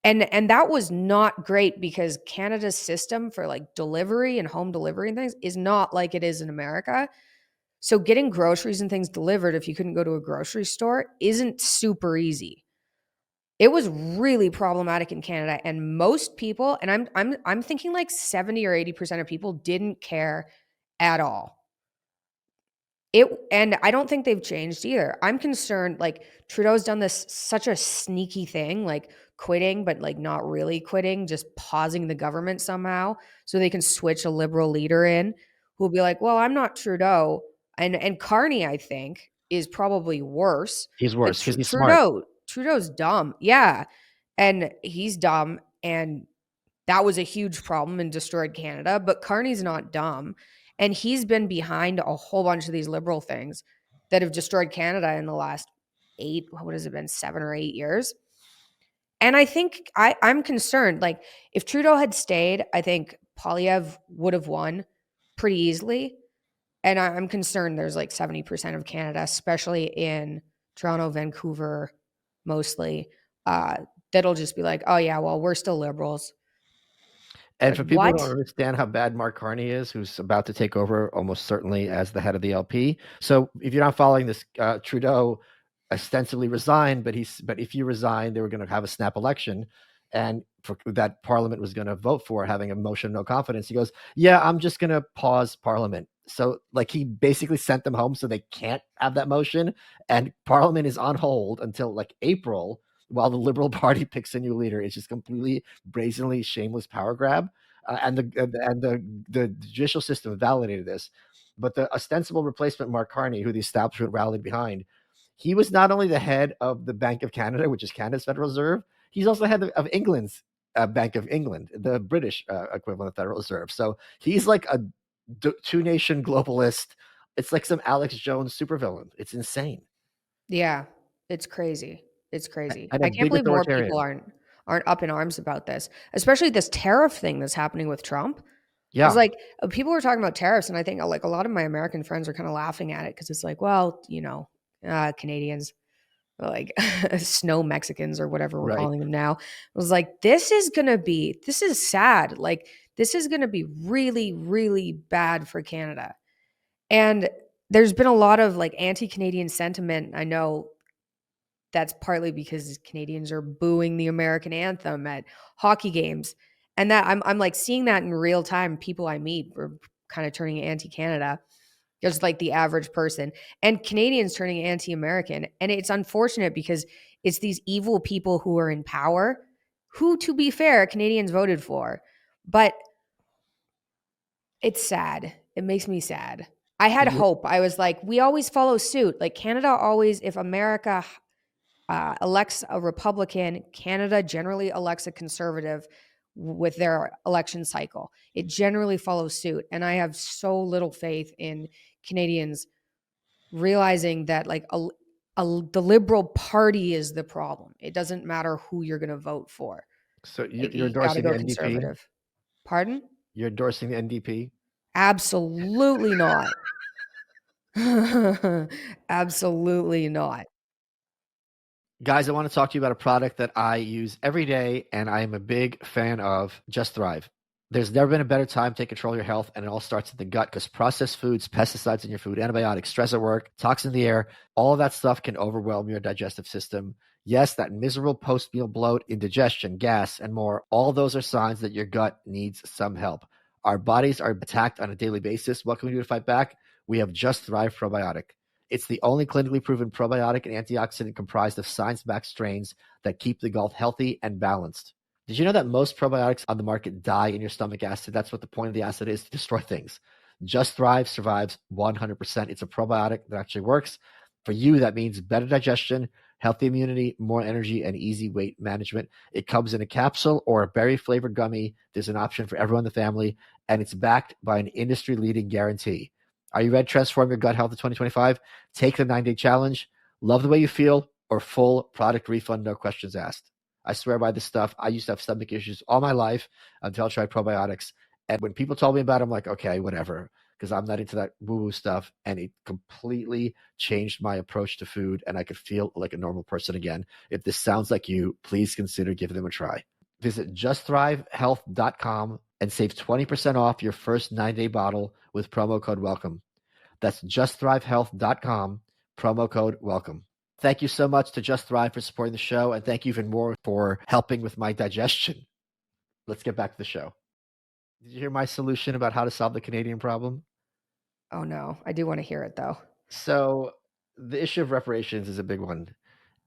And that was not great because Canada's system for like delivery and home delivery and things is not like it is in America. So getting groceries and things delivered if you couldn't go to a grocery store isn't super easy. It was really problematic in Canada, and most people, and I'm thinking like 70 or 80% of people didn't care at all. And I don't think they've changed either. I'm concerned, like, Trudeau's done this such a sneaky thing, like quitting, but like not really quitting, just pausing the government somehow so they can switch a liberal leader in who'll be like, well, I'm not Trudeau. And Carney, I think, is probably worse. He's Like worse because he's smart. Trudeau's dumb. Yeah. And he's dumb. And that was a huge problem and destroyed Canada. But Carney's not dumb. And he's been behind a whole bunch of these liberal things that have destroyed Canada in the last what has it been, 7 or 8 years? And I think I'm concerned. Like, if Trudeau had stayed, I think Polyev would have won pretty easily. And I'm concerned there's like 70% of Canada, especially in Toronto, Vancouver, mostly, uh, that'll just be like, oh, yeah, well, we're still liberals. And Like, for people who don't what? understand how bad Mark Carney is, who's about to take over almost certainly as the head of the LP. So if you're not following this, Trudeau ostensibly resigned, but if you resign, they were going to have a snap election, and that Parliament was going to vote for having a motion of no confidence. He goes, "Yeah, I'm just going to pause Parliament." So like he basically sent them home so they can't have that motion, and Parliament is on hold until like April while the Liberal Party picks a new leader. It's just completely brazenly shameless power grab, and the judicial system validated this. But the ostensible replacement, Mark Carney, who the establishment rallied behind, he was not only the head of the Bank of Canada, which is Canada's Federal Reserve, he's also head of England's Bank of England, the British equivalent of Federal Reserve. So he's like a two-nation globalist. It's like some Alex Jones supervillain. It's insane. Yeah, it's crazy. It's crazy. And a I can't big believe more people authoritarian. aren't up in arms about this, especially this tariff thing that's happening with Trump. It's Yeah, like people were talking about tariffs, and I think like a lot of my American friends are kind of laughing at it because it's like, well, Canadians, like snow Mexicans or whatever we're right. calling them now. I was like, this is sad. Like, this is gonna be really, really bad for Canada. And there's been a lot of like anti-Canadian sentiment. I know that's partly because Canadians are booing the American anthem at hockey games. And that I'm like seeing that in real time. People I meet are kind of turning anti-Canada, just like the average person, and Canadians turning anti-American. And it's unfortunate because it's these evil people who are in power, who, to be fair, Canadians voted for. But it's sad. It makes me sad. I had hope. I was like, we always follow suit. Like Canada always, if America elects a Republican, Canada generally elects a conservative with their election cycle. It generally follows suit. And I have so little faith in Canadians realizing that the Liberal Party is the problem. It doesn't matter who you're going to vote for. So Like, you're you got to endorsing the go NDP? conservative. Pardon? You're endorsing the NDP? Absolutely not. Absolutely not. Guys, I want to talk to you about a product that I use every day and I am a big fan of, Just Thrive. There's never been a better time to take control of your health, and it all starts in the gut because processed foods, pesticides in your food, antibiotics, stress at work, toxins in the air, all of that stuff can overwhelm your digestive system. Yes, that miserable post-meal bloat, indigestion, gas, and more, all those are signs that your gut needs some help. Our bodies are attacked on a daily basis. What can we do to fight back? We have Just Thrive Probiotic. It's the only clinically proven probiotic and antioxidant comprised of science-backed strains that keep the gut healthy and balanced. Did you know that most probiotics on the market die in your stomach acid? That's what the point of the acid is, to destroy things. Just Thrive survives 100%. It's a probiotic that actually works. For you, that means better digestion, healthy immunity, more energy, and easy weight management. It comes in a capsule or a berry-flavored gummy. There's an option for everyone in the family, and it's backed by an industry-leading guarantee. Are you ready to transform your gut health in 2025? Take the 9-day challenge. Love the way you feel, or full product refund, no questions asked. I swear by this stuff. I used to have stomach issues all my life until I tried probiotics. And when people told me about it, I'm like, okay, whatever, because I'm not into that woo-woo stuff. And it completely changed my approach to food, and I could feel like a normal person again. If this sounds like you, please consider giving them a try. Visit justthrivehealth.com and save 20% off your first 9-day bottle with promo code WELCOME. That's justthrivehealth.com, promo code WELCOME. Thank you so much to Just Thrive for supporting the show, and thank you even more for helping with my digestion. Let's get back to the show. Did you hear my solution about how to solve the Canadian problem? Oh no, I do want to hear it though. So the issue of reparations is a big one.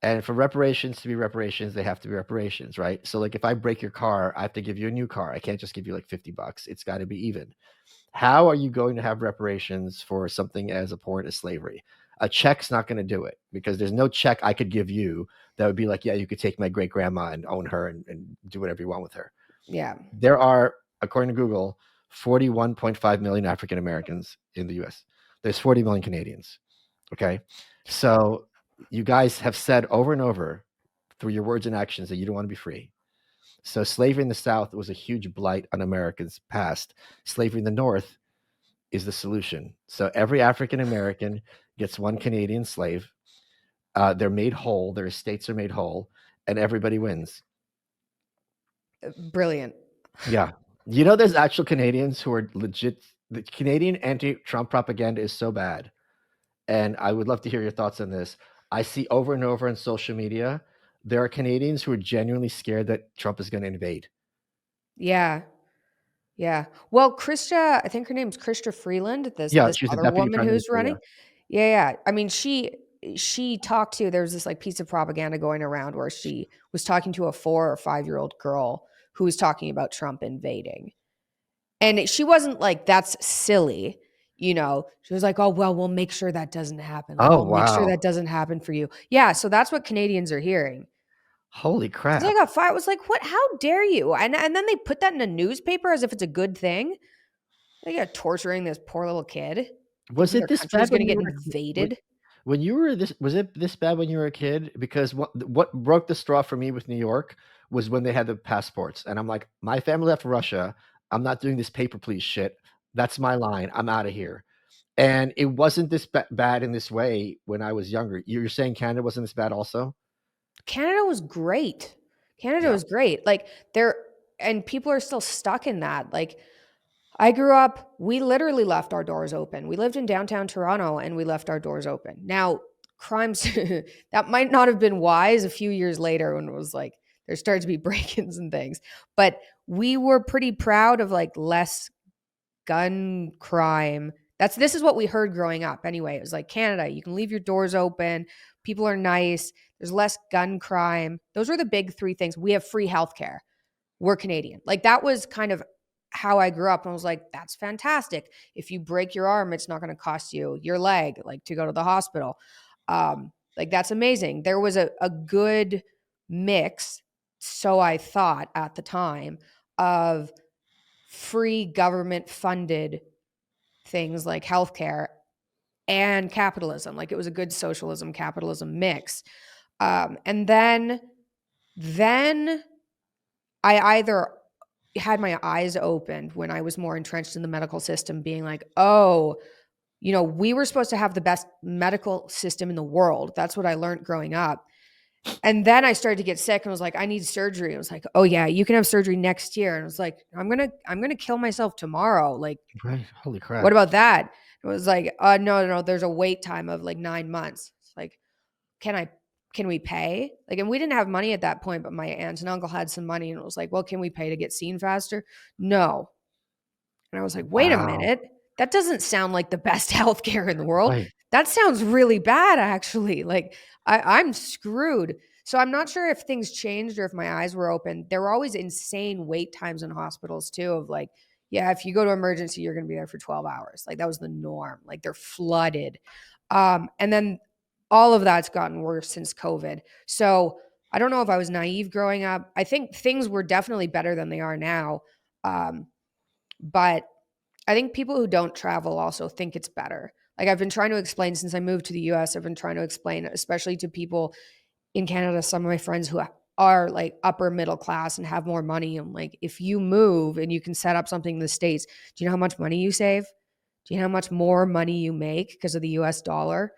And for reparations to be reparations, they have to be reparations, right? So like if I break your car, I have to give you a new car. I can't just give you like $50. It's got to be even. How are you going to have reparations for something as abhorrent as slavery? A check's not going to do it because there's no check I could give you that would be like, yeah, you could take my great grandma and own her and do whatever you want with her. Yeah. There are, according to Google, 41.5 million African Americans in the US. There's 40 million Canadians. Okay. So you guys have said over and over through your words and actions that you don't want to be free. So slavery in the South was a huge blight on Americans' past. Slavery in the North is the solution. So every African American gets one Canadian slave. They're made whole. Their estates are made whole, and everybody wins. Brilliant. Yeah. You know, there's actual Canadians who are legit. The Canadian anti-Trump propaganda is so bad, and I would love to hear your thoughts on this. I see over and over on social media, there are Canadians who are genuinely scared that Trump is going to invade. Yeah. Yeah. Well, Krista, I think her name's Krista Freeland, Yeah, this she was the other deputy woman prime who's minister. Yeah. running. Yeah, yeah. I mean, she talked to there was this like piece of propaganda going around where she was talking to a 4 or 5 year old girl who was talking about Trump invading. And she wasn't like, that's silly. You know, she was like, oh, well, we'll make sure that doesn't happen. Like, Oh I'll make sure wow! that doesn't happen for you. Yeah. So that's what Canadians are hearing. Holy So they crap! got fired. I was like, what? How dare you? And then they put that in a newspaper as if it's a good thing. They got torturing this poor little kid, Was thinking it their this country was bad going when to you get were invaded. when you were this? Was it this bad when you were a kid? Because what broke the straw for me with New York was when they had the passports, and I'm like, my family left Russia. I'm not doing this paper please shit. That's my line. I'm out of here. And it wasn't this bad in this way when I was younger. You're saying Canada wasn't this bad also? Canada was great. Canada Yeah. was great. Like there, and people are still stuck in that. Like I grew up, we literally left our doors open. We lived in downtown Toronto and we left our doors open. Now, crimes that might not have been wise a few years later when it was like there started to be break-ins and things, but we were pretty proud of like less gun crime. This is what we heard growing up anyway. It was like Canada, you can leave your doors open, people are nice, there's less gun crime. Those were the big three things. We have free healthcare. We're Canadian. Like that was kind of how I grew up. And I was like, that's fantastic. If you break your arm, it's not going to cost you your leg, like to go to the hospital. Like that's amazing. There was a good mix, so I thought at the time, of free government funded things like healthcare and capitalism. Like it was a good socialism capitalism mix. And then I either had my eyes opened when I was more entrenched in the medical system, being like, oh, you know, we were supposed to have the best medical system in the world. That's what I learned growing up. And then I started to get sick and was like, I need surgery. I was like, oh yeah, you can have surgery next year. And I was like, I'm gonna kill myself tomorrow. Like, Right. Holy what crap. about that? It was like, no, there's a wait time of like 9 months. It's like, can I can we pay? Like, and we didn't have money at that point, but my aunt and uncle had some money and it was like, well, can we pay to get seen faster? No. And I was like, wait a Wow. minute. That doesn't sound like the best healthcare in the world. Right. That sounds really bad, actually. Like, I'm screwed. So I'm not sure if things changed or if my eyes were open. There were always insane wait times in hospitals, too, of like, yeah, if you go to emergency, you're going to be there for 12 hours. Like, that was the norm. Like, they're flooded. And then all of that's gotten worse since COVID. So I don't know if I was naive growing up. I think things were definitely better than they are now. Um, but I think people who don't travel also think it's better. Like I've been trying to explain since I moved to the US, I've been trying to explain, especially to people in Canada, some of my friends who are like upper middle class and have more money. I'm like, if you move and you can set up something in the States, do you know how much money you save? Do you know how much more money you make because of the US dollar?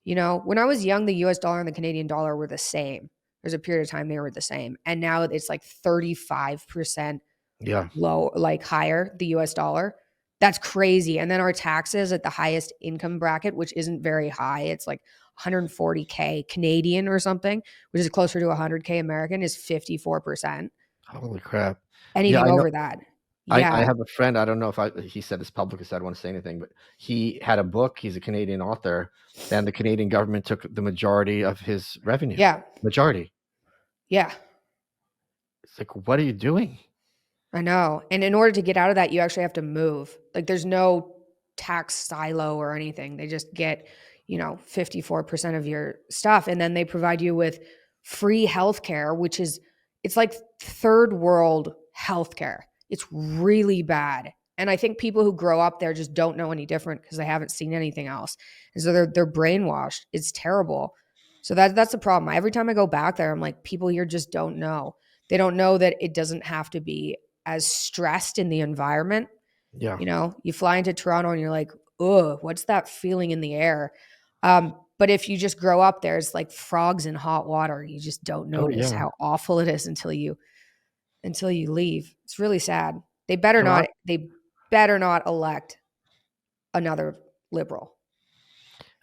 You know, when I was young, the US dollar and the Canadian dollar were the same. There's a period of time they were the same. And now it's like 35% Yeah. low, like higher, the US dollar. That's crazy. And then our taxes at the highest income bracket, which isn't very high, it's like 140K Canadian or something, which is closer to 100K American, is 54%. Holy crap. Yeah, Anything I know. over that. I Yeah. have a friend, I don't know if he said this publicly, so I don't want to say anything, but he had a book. He's a Canadian author, and the Canadian government took the majority of his revenue. Yeah. Majority. Yeah. It's like, what are you doing? I know. And in order to get out of that, you actually have to move. Like there's no tax silo or anything. They just get, 54% of your stuff. And then they provide you with free healthcare, which is, it's like third world healthcare. It's really bad. And I think people who grow up there just don't know any different because they haven't seen anything else. And so they're brainwashed. It's terrible. So that's the problem. Every time I go back there, I'm like, people here just don't know. They don't know that it doesn't have to be as stressed in the environment. Yeah. You fly into Toronto and you're like, ugh, what's that feeling in the air? But if you just grow up there, it's like frogs in hot water. You just don't Oh notice yeah. how awful it is until you leave. It's really sad. A lot. They better not elect another liberal.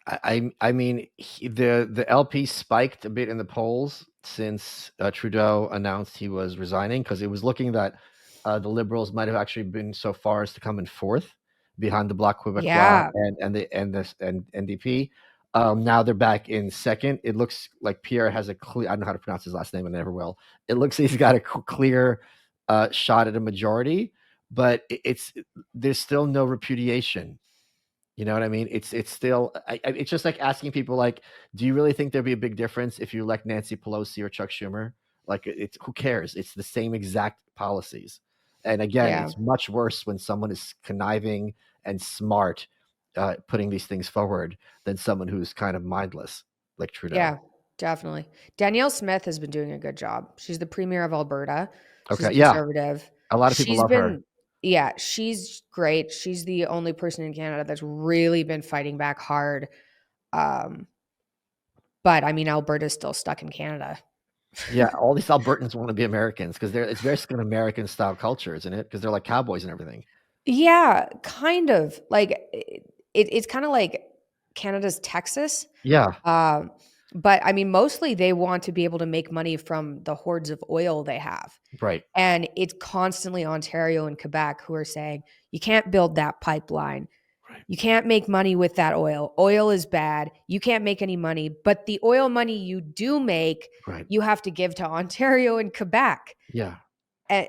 I mean, the LP spiked a bit in the polls since Trudeau announced he was resigning, because it was looking that the Liberals might have actually been so far as to come in fourth behind the Bloc Québécois Yeah. and NDP. Now they're back in second. It looks like Pierre has a clear. I don't know how to pronounce his last name, and I never will. It looks like he's got a clear shot at a majority, but there's still no repudiation. You know what I mean? It's still it's just like asking people like, do you really think there'd be a big difference if you elect Nancy Pelosi or Chuck Schumer? Like, it's who cares? It's the same exact policies. And again, Yeah. it's much worse when someone is conniving and smart, putting these things forward, than someone who's kind of mindless like Trudeau. Yeah, definitely. Danielle Smith has been doing a good job. She's the premier of Alberta. She's Okay, yeah, conservative. a lot of people She's love her. been, yeah, she's great. She's the only person in Canada that's really been fighting back hard. Um, but I mean, Alberta's still stuck in Canada. Yeah, all these Albertans want to be Americans because it's very an American style culture, isn't it? Because they're like cowboys and everything. Yeah, kind of. Like it's kind of like Canada's Texas. Yeah, Um, but I mean, mostly they want to be able to make money from the hordes of oil they have. right, And it's constantly Ontario and Quebec who are saying, you can't build that pipeline. right, You can't make money with that oil. Oil is bad. You can't make any money. But the oil money you do make, right. you have to give to Ontario and Quebec. Yeah. And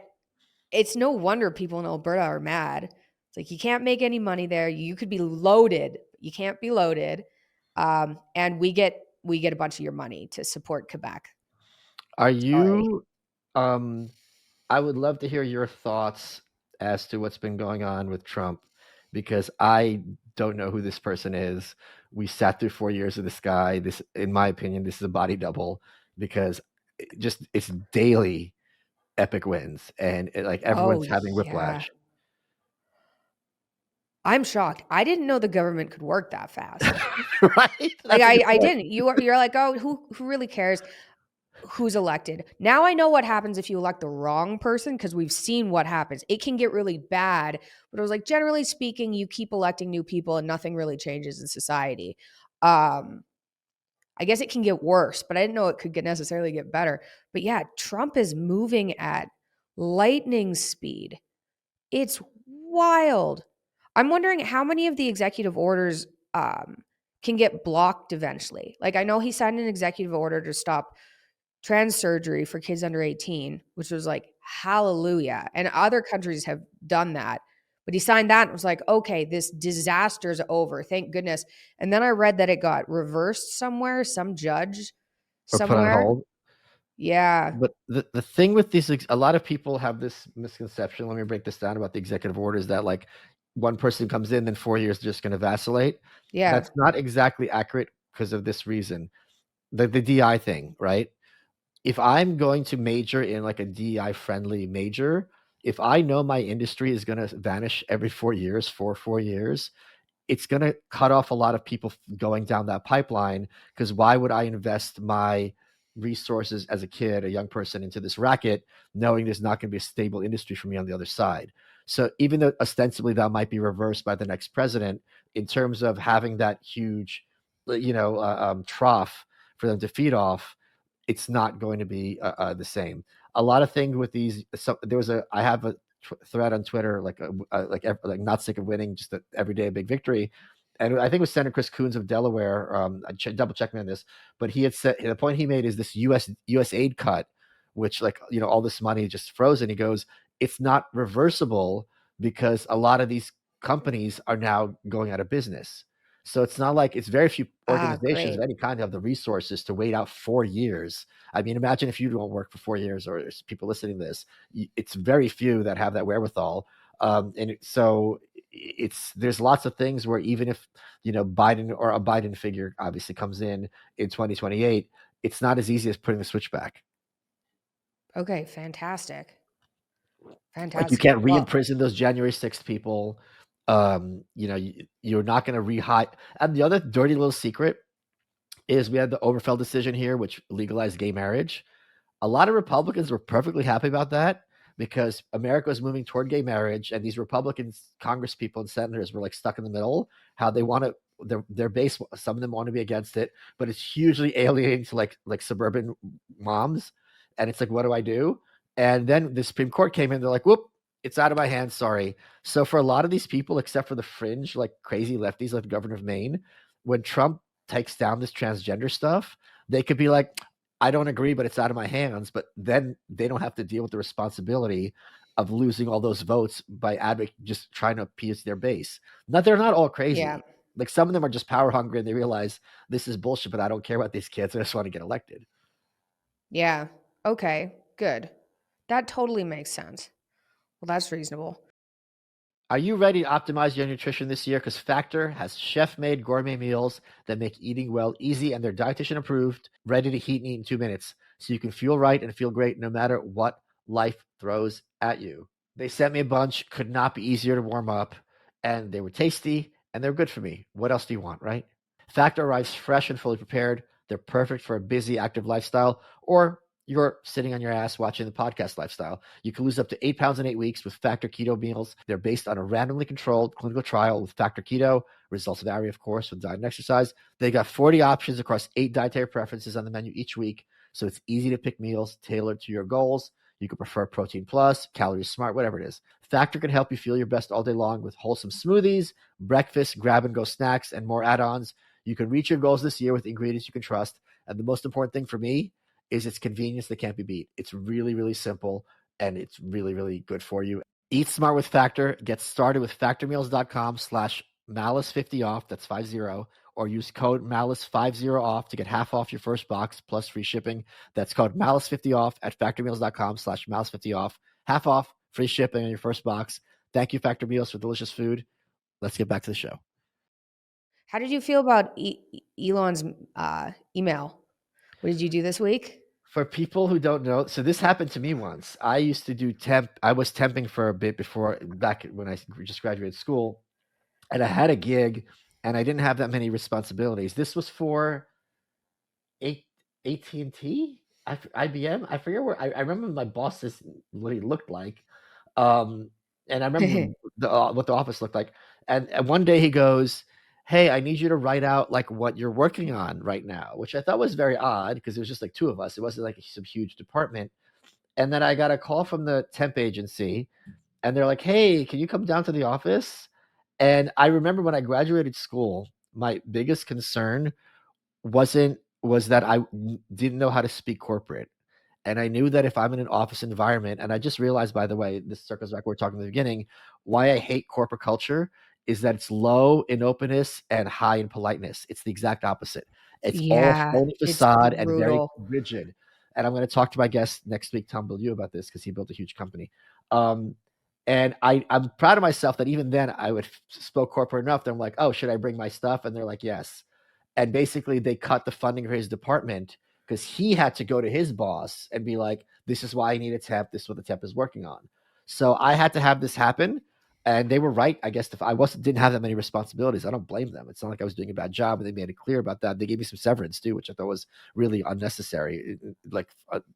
it's no wonder people in Alberta are mad. It's like, you can't make any money there. You could be loaded. You can't be loaded. And we get a bunch of your money to support Quebec. Are Sorry. you I would love to hear your thoughts as to what's been going on with Trump, because I don't know who this person is. We sat through 4 years of this guy. This, in my opinion, this is a body double, because it's daily epic wins, and like Oh, everyone's having yeah. whiplash. I'm shocked. I didn't know the government could work that fast. Right? Like That's a good I point. didn't. You're like, oh, who really cares who's elected? Now I know what happens if you elect the wrong person because we've seen what happens. It can get really bad, but it was like generally speaking, you keep electing new people and nothing really changes in society. Um, I guess it can get worse, but I didn't know it could necessarily get better. But yeah, Trump is moving at lightning speed. It's wild. I'm wondering how many of the executive orders can get blocked eventually. Like I know he signed an executive order to stop trans surgery for kids under 18, which was like hallelujah. And other countries have done that. But he signed that and was like, okay, this disaster's over. Thank goodness. And then I read that it got reversed somewhere, some judge Or put on somewhere. hold. Yeah. But the thing with these, a lot of people have this misconception. Let me break this down about the executive orders, that like one person comes in, then 4 years they're just going to vacillate. Yeah. That's not exactly accurate because of this reason. The DI thing, right? If I'm going to major in like a DI friendly major, if I know my industry is going to vanish every 4 years, for 4 years, it's going to cut off a lot of people going down that pipeline. Because why would I invest my resources as a kid, a young person, into this racket, knowing there's not going to be a stable industry for me on the other side? So even though ostensibly that might be reversed by the next president, in terms of having that huge, trough for them to feed off, it's not going to be the same. A lot of things with these. So I have a thread on Twitter, like not sick of winning, just every day a big victory. And I think it was Senator Chris Coons of Delaware. Double check me on this, but he had said the point he made is this U.S. aid cut, which all this money just frozen. He goes, it's not reversible because a lot of these companies are now going out of business. So it's not like it's very few organizations of Great. any kind have the resources to wait out 4 years. I mean, imagine if you don't work for 4 years, or there's people listening to this, it's very few that have that wherewithal. So there's lots of things where even if Biden or a Biden figure obviously comes in 2028, it's not as easy as putting the switch back. Okay, fantastic. Like you can't re-imprison those January 6th people. You're not going to rehire. And the other dirty little secret is we had the Oberfeld decision here, which legalized gay marriage. A lot of Republicans were perfectly happy about that because America was moving toward gay marriage, and these Republicans, Congress people and senators were like stuck in the middle. How they want to, their base, some of them want to be against it, but it's hugely alienating to like suburban moms. And it's like, what do I do? And then the Supreme Court came in. They're like, whoop, it's out of my hands. Sorry. So for a lot of these people, except for the fringe, like crazy lefties, like the governor of Maine, when Trump takes down this transgender stuff, they could be like, I don't agree, but it's out of my hands. But then they don't have to deal with the responsibility of losing all those votes by just trying to appease their base. They're not all crazy. Yeah. Like some of them are just power hungry and they realize this is bullshit, but I don't care about these kids. I just want to get elected. Yeah. Okay, good. That totally makes sense. Well, that's reasonable. Are you ready to optimize your nutrition this year? Because Factor has chef-made gourmet meals that make eating well easy, and they're dietitian approved, ready to heat and eat in 2 minutes. So you can feel right and feel great no matter what life throws at you. They sent me a bunch, could not be easier to warm up, and they were tasty, and they're good for me. What else do you want, right? Factor arrives fresh and fully prepared. They're perfect for a busy, active lifestyle, or you're sitting on your ass watching the podcast lifestyle. You can lose up to 8 pounds in 8 weeks with Factor Keto meals. They're based on a randomly controlled clinical trial with Factor Keto. Results vary, of course, with diet and exercise. They got 40 options across 8 dietary preferences on the menu each week, so it's easy to pick meals tailored to your goals. You could prefer Protein Plus, Calories Smart, whatever it is. Factor can help you feel your best all day long with wholesome smoothies, breakfast, grab-and-go snacks, and more add-ons. You can reach your goals this year with ingredients you can trust. And the most important thing for me is its convenience that can't be beat. It's really, really simple, and it's really, really good for you. Eat smart with Factor. Get started with factormeals.com/malice50off. That's 50. Or use code malice50off to get half off your first box plus free shipping. That's code malice50off at factormeals.com/malice50off. Half off, free shipping on your first box. Thank you, Factor Meals, for delicious food. Let's get back to the show. How did you feel about Elon's email? What did you do this week? For people who don't know, so this happened to me once. I used to do I was temping for a bit back when I just graduated school, and I had a gig, and I didn't have that many responsibilities. This was for AT&T, IBM. I forget where. I remember my boss's what he looked like, and I remember what the office looked like. And one day he goes, "Hey, I need you to write out like what you're working on right now," which I thought was very odd because it was just like 2 of us. It wasn't like some huge department. And then I got a call from the temp agency, and they're like, "Hey, can you come down to the office?" And I remember when I graduated school, my biggest concern was that I didn't know how to speak corporate. And I knew that if I'm in an office environment, and I just realized, by the way, this circles back, we were talking in the beginning, why I hate corporate culture is that it's low in openness and high in politeness. It's the exact opposite. It's all phony It's facade and very brutal. rigid. And I'm going to talk to my guest next week, Tom Bellew, about this because he built a huge company. And I'm proud of myself that even then I would spoke corporate enough that I'm like, oh, should I bring my stuff? And they're like, yes. And basically they cut the funding for his department because he had to go to his boss and be like, this is why I need a temp. This is what the temp is working on. So I had to have this happen. And they were right. I guess if I didn't have that many responsibilities, I don't blame them. It's not like I was doing a bad job, and they made it clear about that. They gave me some severance too, which I thought was really unnecessary.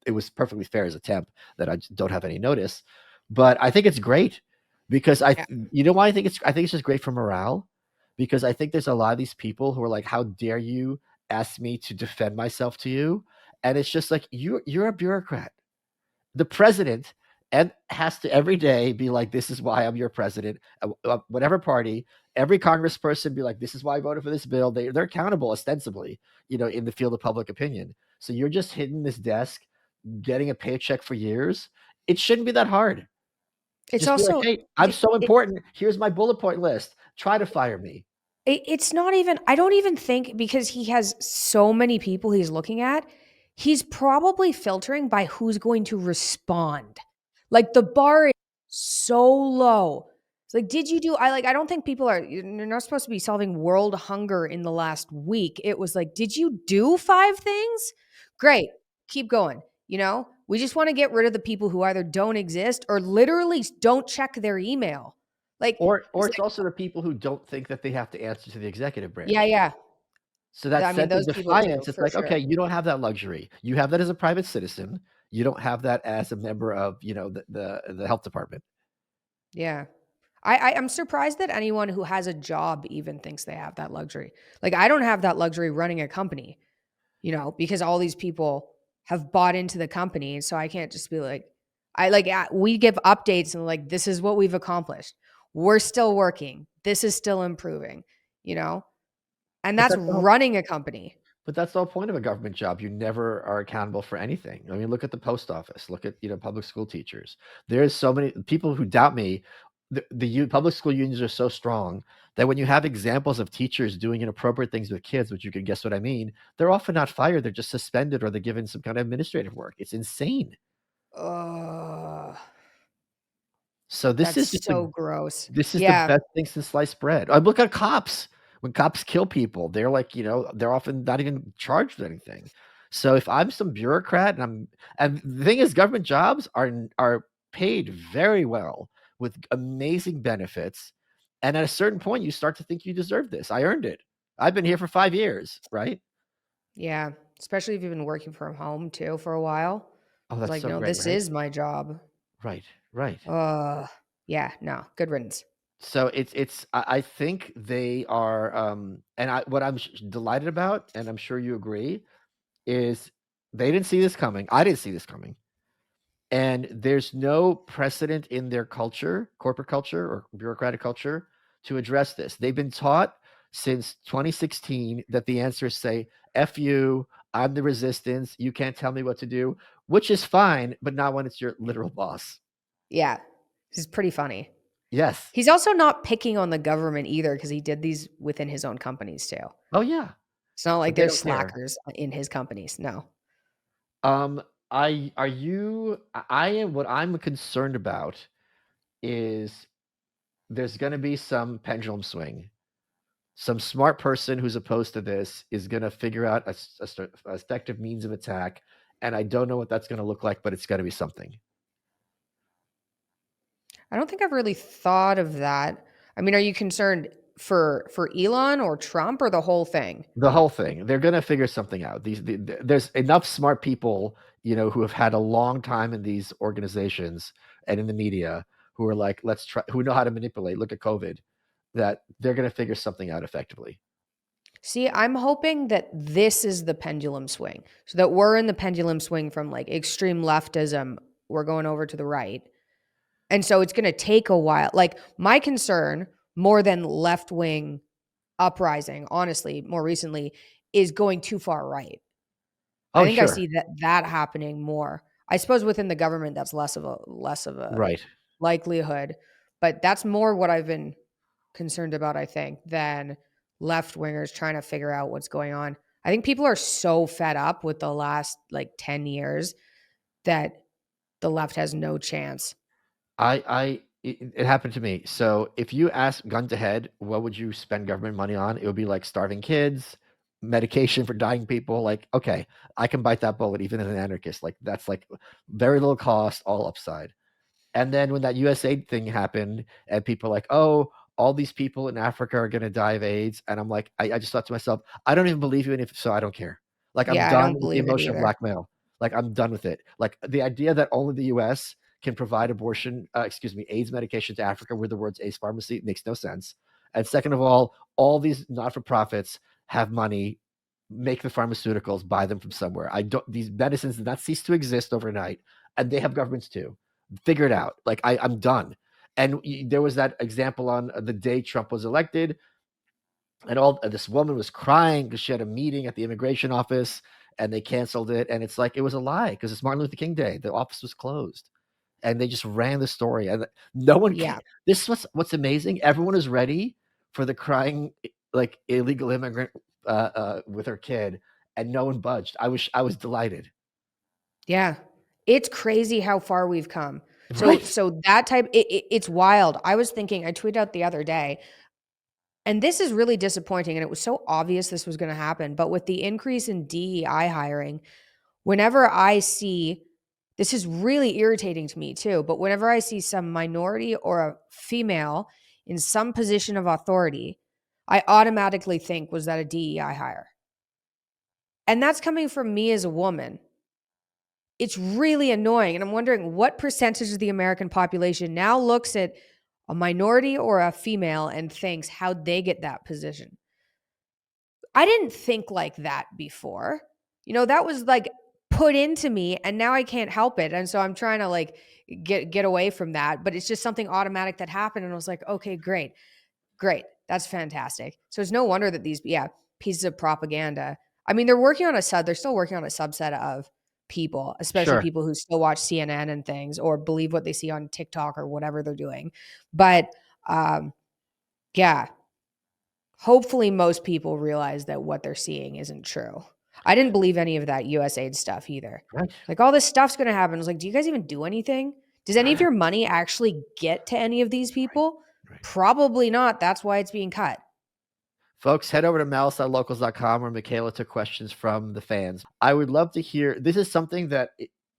It was perfectly fair as a temp that I don't have any notice. But I think it's great because you know why I think it's just great for morale, because I think there's a lot of these people who are like, how dare you ask me to defend myself to you? And it's just like, you're a bureaucrat. The president and has to every day be like, this is why I'm your president, whatever party, every congressperson be like, this is why I voted for this bill. They're accountable ostensibly, in the field of public opinion. So you're just hitting this desk, getting a paycheck for years. It shouldn't be that hard. It's Just be like, also hey, I'm so it, important. Here's my bullet point list. Try to fire me. it's not even, I don't even think, because he has so many people he's looking at, he's probably filtering by who's going to respond. Like the bar is so low. It's like, did you do, I don't think people are, you're not supposed to be solving world hunger in the last week. It was like, did you do 5 things? Great. Keep going. We just want to get rid of the people who either don't exist or literally don't check their email. Like, Or it's it's like, also the people who don't think that they have to answer to the executive yeah, branch. yeah. So that I mean, sense of those people too, defiance, it's for like, okay, sure. you don't have that luxury. You have that as a private citizen. You don't have that as a member of, the health department. Yeah. I'm surprised that anyone who has a job even thinks they have that luxury. Like, I don't have that luxury running a company, because all these people have bought into the company. And so I can't just be like, we give updates and like, this is what we've accomplished. We're still working. This is still improving, you know? And But that's that's the whole running a company. But that's the whole point of a government job. You never are accountable for anything. I mean, look at the post office. Look at, public school teachers. There's so many people who doubt me. The public school unions are so strong that when you have examples of teachers doing inappropriate things with kids, which you can guess what I mean, they're often not fired. They're just suspended or they're given some kind of administrative work. It's insane. Ugh, So this that's is just so gross. This is the Yeah. best thing since sliced bread. I look at cops. When cops kill people, they're like, they're often not even charged with anything. So if I'm some bureaucrat and the thing is, government jobs are paid very well with amazing benefits. And at a certain point, you start to think you deserve this. I earned it. I've been here for 5 years, right? Yeah. Especially if you've been working from home too for a while. Oh, It's that's like, so no, great, this right? is my job. Right, right. Yeah, no, good riddance. So I think they are, and what I'm delighted about, and I'm sure you agree, is they didn't see this coming. I didn't see this coming. And there's no precedent in their culture, corporate culture or bureaucratic culture, to address this. They've been taught since 2016 that the answer is say, F you, I'm the resistance, you can't tell me what to do, which is fine, but not when it's your literal boss. Yeah. This is pretty funny. Yes. He's also not picking on the government either because he did these within his own companies too. Oh, yeah. It's not But like they there's don't care. slackers in his companies. No. Um, I am what I'm concerned about is there's going to be some pendulum swing. Some smart person who's opposed to this is going to figure out a effective means of attack, and I don't know what that's going to look like, but it's going to be something. I don't think I've really thought of that. I mean, are you concerned for Elon or Trump or the whole thing? The whole thing, they're going to figure something out. There's enough smart people, who have had a long time in these organizations and in the media who are like, let's try, who know how to manipulate. Look at COVID, that they're going to figure something out effectively. See, I'm hoping that this is the pendulum swing. So that we're in the pendulum swing from like extreme leftism, we're going over to the right. And so it's going to take a while. Like my concern more than left-wing uprising, honestly, more recently is going too far right. I Oh, think I sure. see that happening more. I suppose within the government that's less of a Right. likelihood, but that's more what I've been concerned about, I think, than left wingers trying to figure out what's going on. I think people are so fed up with the last like 10 years that the left has no chance. It happened to me. So if you ask gun to head, what would you spend government money on? It would be like starving kids, medication for dying people. Like, okay, I can bite that bullet even as an anarchist. Like that's like very little cost, all upside. And then when that USAID thing happened and people are like, oh, all these people in Africa are going to die of AIDS. And I'm like, I just thought to myself, I don't even believe you. And if so, I don't care. Like, I'm Yeah, I done don't with the believe it emotional either. blackmail. Like, I'm done with it. Like, the idea that only the US can provide AIDS medication to Africa with the words AIDS pharmacy makes no sense. And second of all these not for profits have money, make the pharmaceuticals, buy them from somewhere. These medicines did not cease to exist overnight. And they have governments too. figure it out. Like I'm done. And there was that example on the day Trump was elected, and all this woman was crying because she had a meeting at the immigration office and they canceled it. And it's like it was a lie because it's Martin Luther King Day. The office was closed, and they just ran the story. And no one can. Yeah. This is what's amazing. Everyone is ready for the crying like illegal immigrant with her kid, and no one budged. I was delighted. Yeah. It's crazy how far we've come. So Right. so that type it's wild. I was thinking, I tweeted out the other day, and this is really disappointing, and it was so obvious this was going to happen, but with the increase in DEI hiring, whenever I see, this is really irritating to me too, but whenever I see some minority or a female in some position of authority, I automatically think, was that a DEI hire? And that's coming from me as a woman. It's really annoying. And I'm wondering what percentage of the American population now looks at a minority or a female and thinks, how'd they get that position? I didn't think like that before. That was like put into me, and now I can't help it. And so I'm trying to like get away from that, but it's just something automatic that happened, and I was like, okay, great. Great. That's fantastic. So it's no wonder that these, yeah, pieces of propaganda. I mean, they're still working on a subset of people, especially Sure. people who still watch CNN and things or believe what they see on TikTok or whatever they're doing. But yeah, hopefully most people realize that what they're seeing isn't true. I didn't believe any of that USAID stuff either. Right. Like, all this stuff's going to happen. I was like, do you guys even do anything? Does any of your money actually get to any of these people? Right. Probably not. That's why it's being cut. Folks, head over to malice.locals.com where Mikhaila took questions from the fans. I would love to hear. This is something that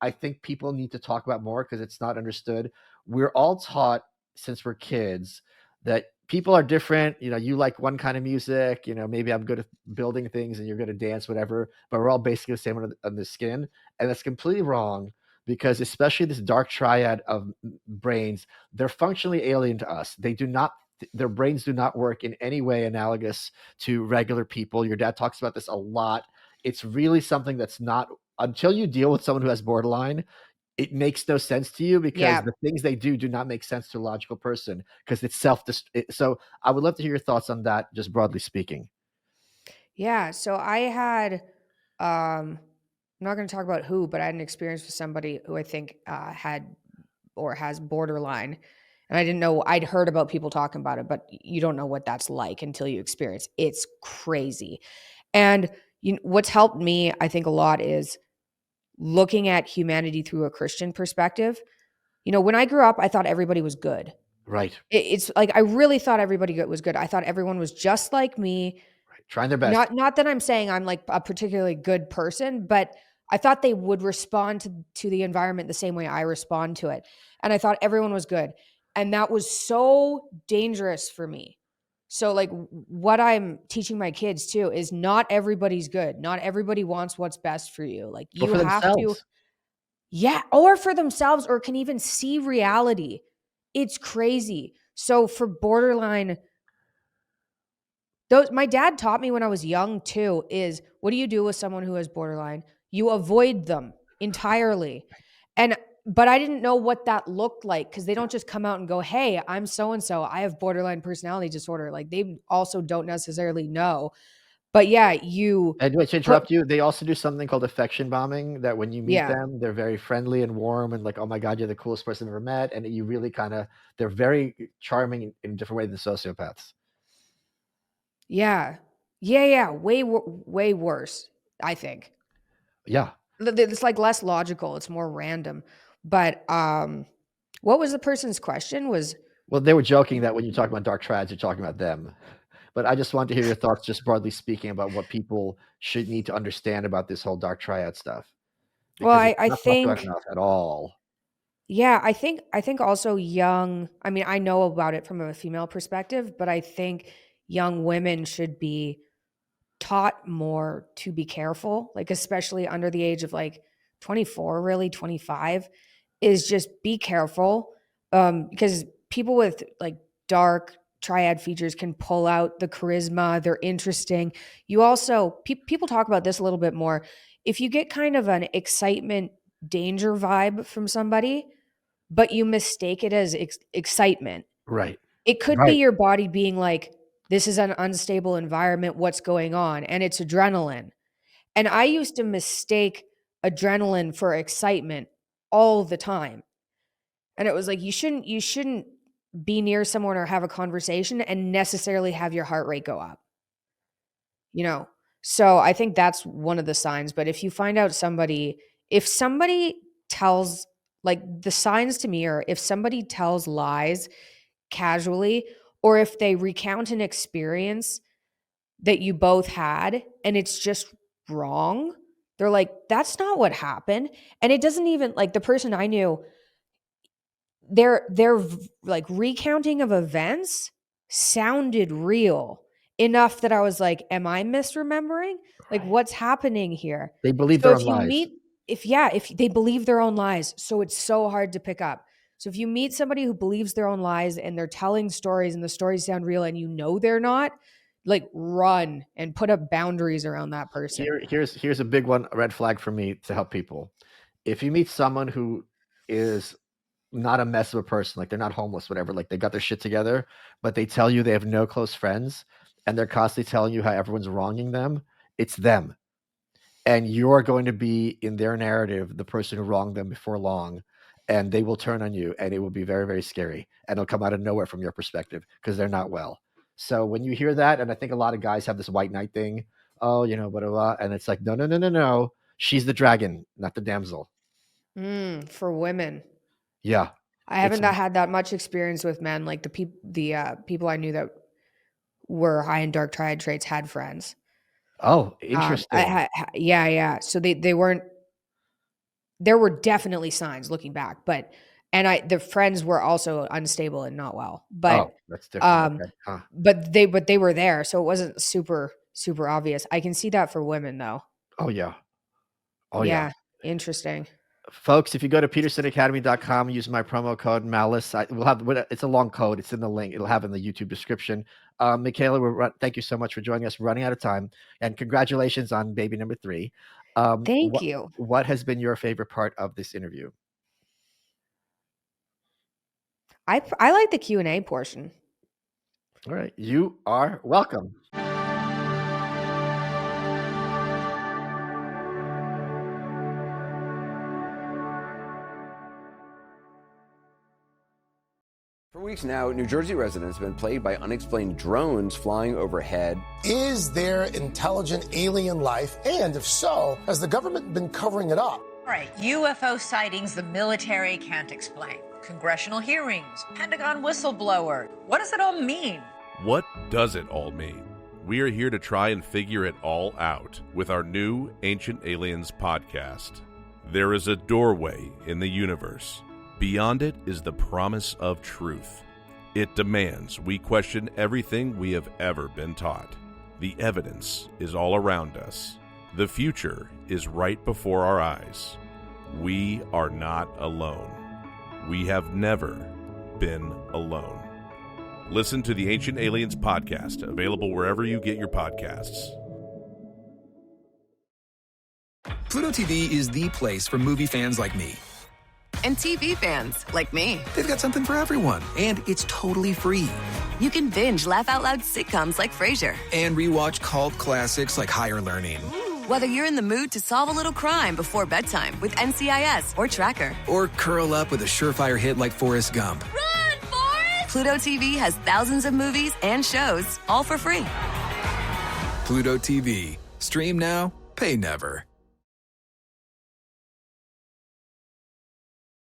I think people need to talk about more because it's not understood. We're all taught since we're kids that people are different. You like one kind of music. Maybe I'm good at building things and you're good at dance, whatever. But we're all basically the same on the skin, and that's completely wrong because especially this dark triad of brains, they're functionally alien to us. They do not their brains do not work in any way analogous to regular people. Your dad talks about this a lot. It's really something that's not, until you deal with someone who has borderline, it makes no sense to you because Yeah. the things they do not make sense to a logical person because it's so I would love to hear your thoughts on that, just broadly speaking. Yeah. So I had, I'm not going to talk about who, but I had an experience with somebody who I think had or has borderline. And I didn't know, I'd heard about people talking about it, but you don't know what that's like until you experience it. It's crazy. And what's helped me, I think, a lot is looking at humanity through a Christian perspective. When I grew up, I thought everybody was good. Right. It's like I really thought everybody was good. I thought everyone was just like me. Right. Trying their best. Not that I'm saying I'm like a particularly good person, but I thought they would respond to the environment the same way I respond to it. And I thought everyone was good. And that was so dangerous for me. So like what I'm teaching my kids too is not everybody's good. Not everybody wants what's best for you. Like Or you for have to, themselves. yeah, or for themselves, or can even see reality. It's crazy. So for borderline, my dad taught me when I was young too, is what do you do with someone who has borderline? You avoid them entirely. And but I didn't know what that looked like because they don't just come out and go, "Hey, I'm so and so. I have borderline personality disorder." Like they also don't necessarily know. But yeah, you And wait, to put interrupt you, they also do something called affection bombing, that when you meet yeah. them, they're very friendly and warm and like, oh my God, you're the coolest person I've ever met. And you really they're very charming in a different way than sociopaths. Yeah. Yeah, yeah, way worse, I think. Yeah. It's like less logical, it's more random. But what was the person's question? Was Well, they were joking that when you talk about dark triads, you're talking about them. But I just want to hear your thoughts, just broadly speaking, about what people should need to understand about this whole dark triad stuff, well, because it's I not talked about think enough at all. yeah, I think also young, I mean, I know about it from a female perspective, but I think young women should be taught more to be careful, like especially under the age of like 24, really 25, is just be careful. Because people with like dark triad features can pull out the charisma, they're interesting. You also people talk about this a little bit more. If you get kind of an excitement danger vibe from somebody, but you mistake it as excitement. Right. It could be Right. your body being like, this is an unstable environment. What's going on? And it's adrenaline. And I used to mistake adrenaline for excitement all the time. And it was like, you shouldn't be near someone or have a conversation and necessarily have your heart rate go up. So I think that's one of the signs. But if you find out if somebody tells, like, the signs to me are if somebody tells lies casually, or if they recount an experience that you both had and it's just wrong, they're like, that's not what happened. And it doesn't even, like, the person I knew, their like recounting of events sounded real enough that I was like, am I misremembering? Like, Right. what's happening here? They believe So their if own you lies. if they believe their own lies, so it's so hard to pick up. So if you meet somebody who believes their own lies and they're telling stories and the stories sound real and they're not, like, run and put up boundaries around that person. Here's a big one, a red flag for me to help people. If you meet someone who is not a mess of a person, like they're not homeless, whatever, like they got their shit together, but they tell you they have no close friends and they're constantly telling you how everyone's wronging them, it's them. And you're going to be, in their narrative, the person who wronged them before long, and they will turn on you, and it will be very, very scary, and it'll come out of nowhere from your perspective because they're not well. So when you hear that, and I think a lot of guys have this white knight thing, blah, blah, blah, and it's like, no, she's the dragon, not the damsel. For women. Yeah. I haven't had that much experience with men. Like, the people I knew that were high in dark triad traits had friends. Oh, interesting. Yeah. So they weren't. There were definitely signs looking back, the friends were also unstable and not well. But that's different. Okay. Huh. but they were there, so it wasn't super obvious. I can see that for women though. Oh yeah. Interesting. Folks, if you go to petersonacademy.com, use my promo code Malice. It's a long code. It's in the link. It'll have in the YouTube description. Mikhaila, thank you so much for joining us. We're running out of time, and congratulations on baby number 3. Thank you. What has been your favorite part of this interview? I like the Q&A portion. All right, you are welcome. For weeks now, New Jersey residents have been plagued by unexplained drones flying overhead. Is there intelligent alien life? And if so, has the government been covering it up? All right, UFO sightings the military can't explain. Congressional hearings, Pentagon whistleblower. What does it all mean? What does it all mean? We are here to try and figure it all out with our new Ancient Aliens podcast. There is a doorway in the universe. Beyond it is the promise of truth. It demands we question everything we have ever been taught. The evidence is all around us. The future is right before our eyes. We are not alone. We have never been alone. Listen to the Ancient Aliens podcast, available wherever you get your podcasts. Pluto TV is the place for movie fans like me. And TV fans like me. They've got something for everyone, and it's totally free. You can binge laugh-out-loud sitcoms like Frasier. And rewatch cult classics like Higher Learning. Whether you're in the mood to solve a little crime before bedtime with NCIS or Tracker. Or curl up with a surefire hit like Forrest Gump. Run, Forrest! Pluto TV has thousands of movies and shows, all for free. Pluto TV. Stream now, pay never.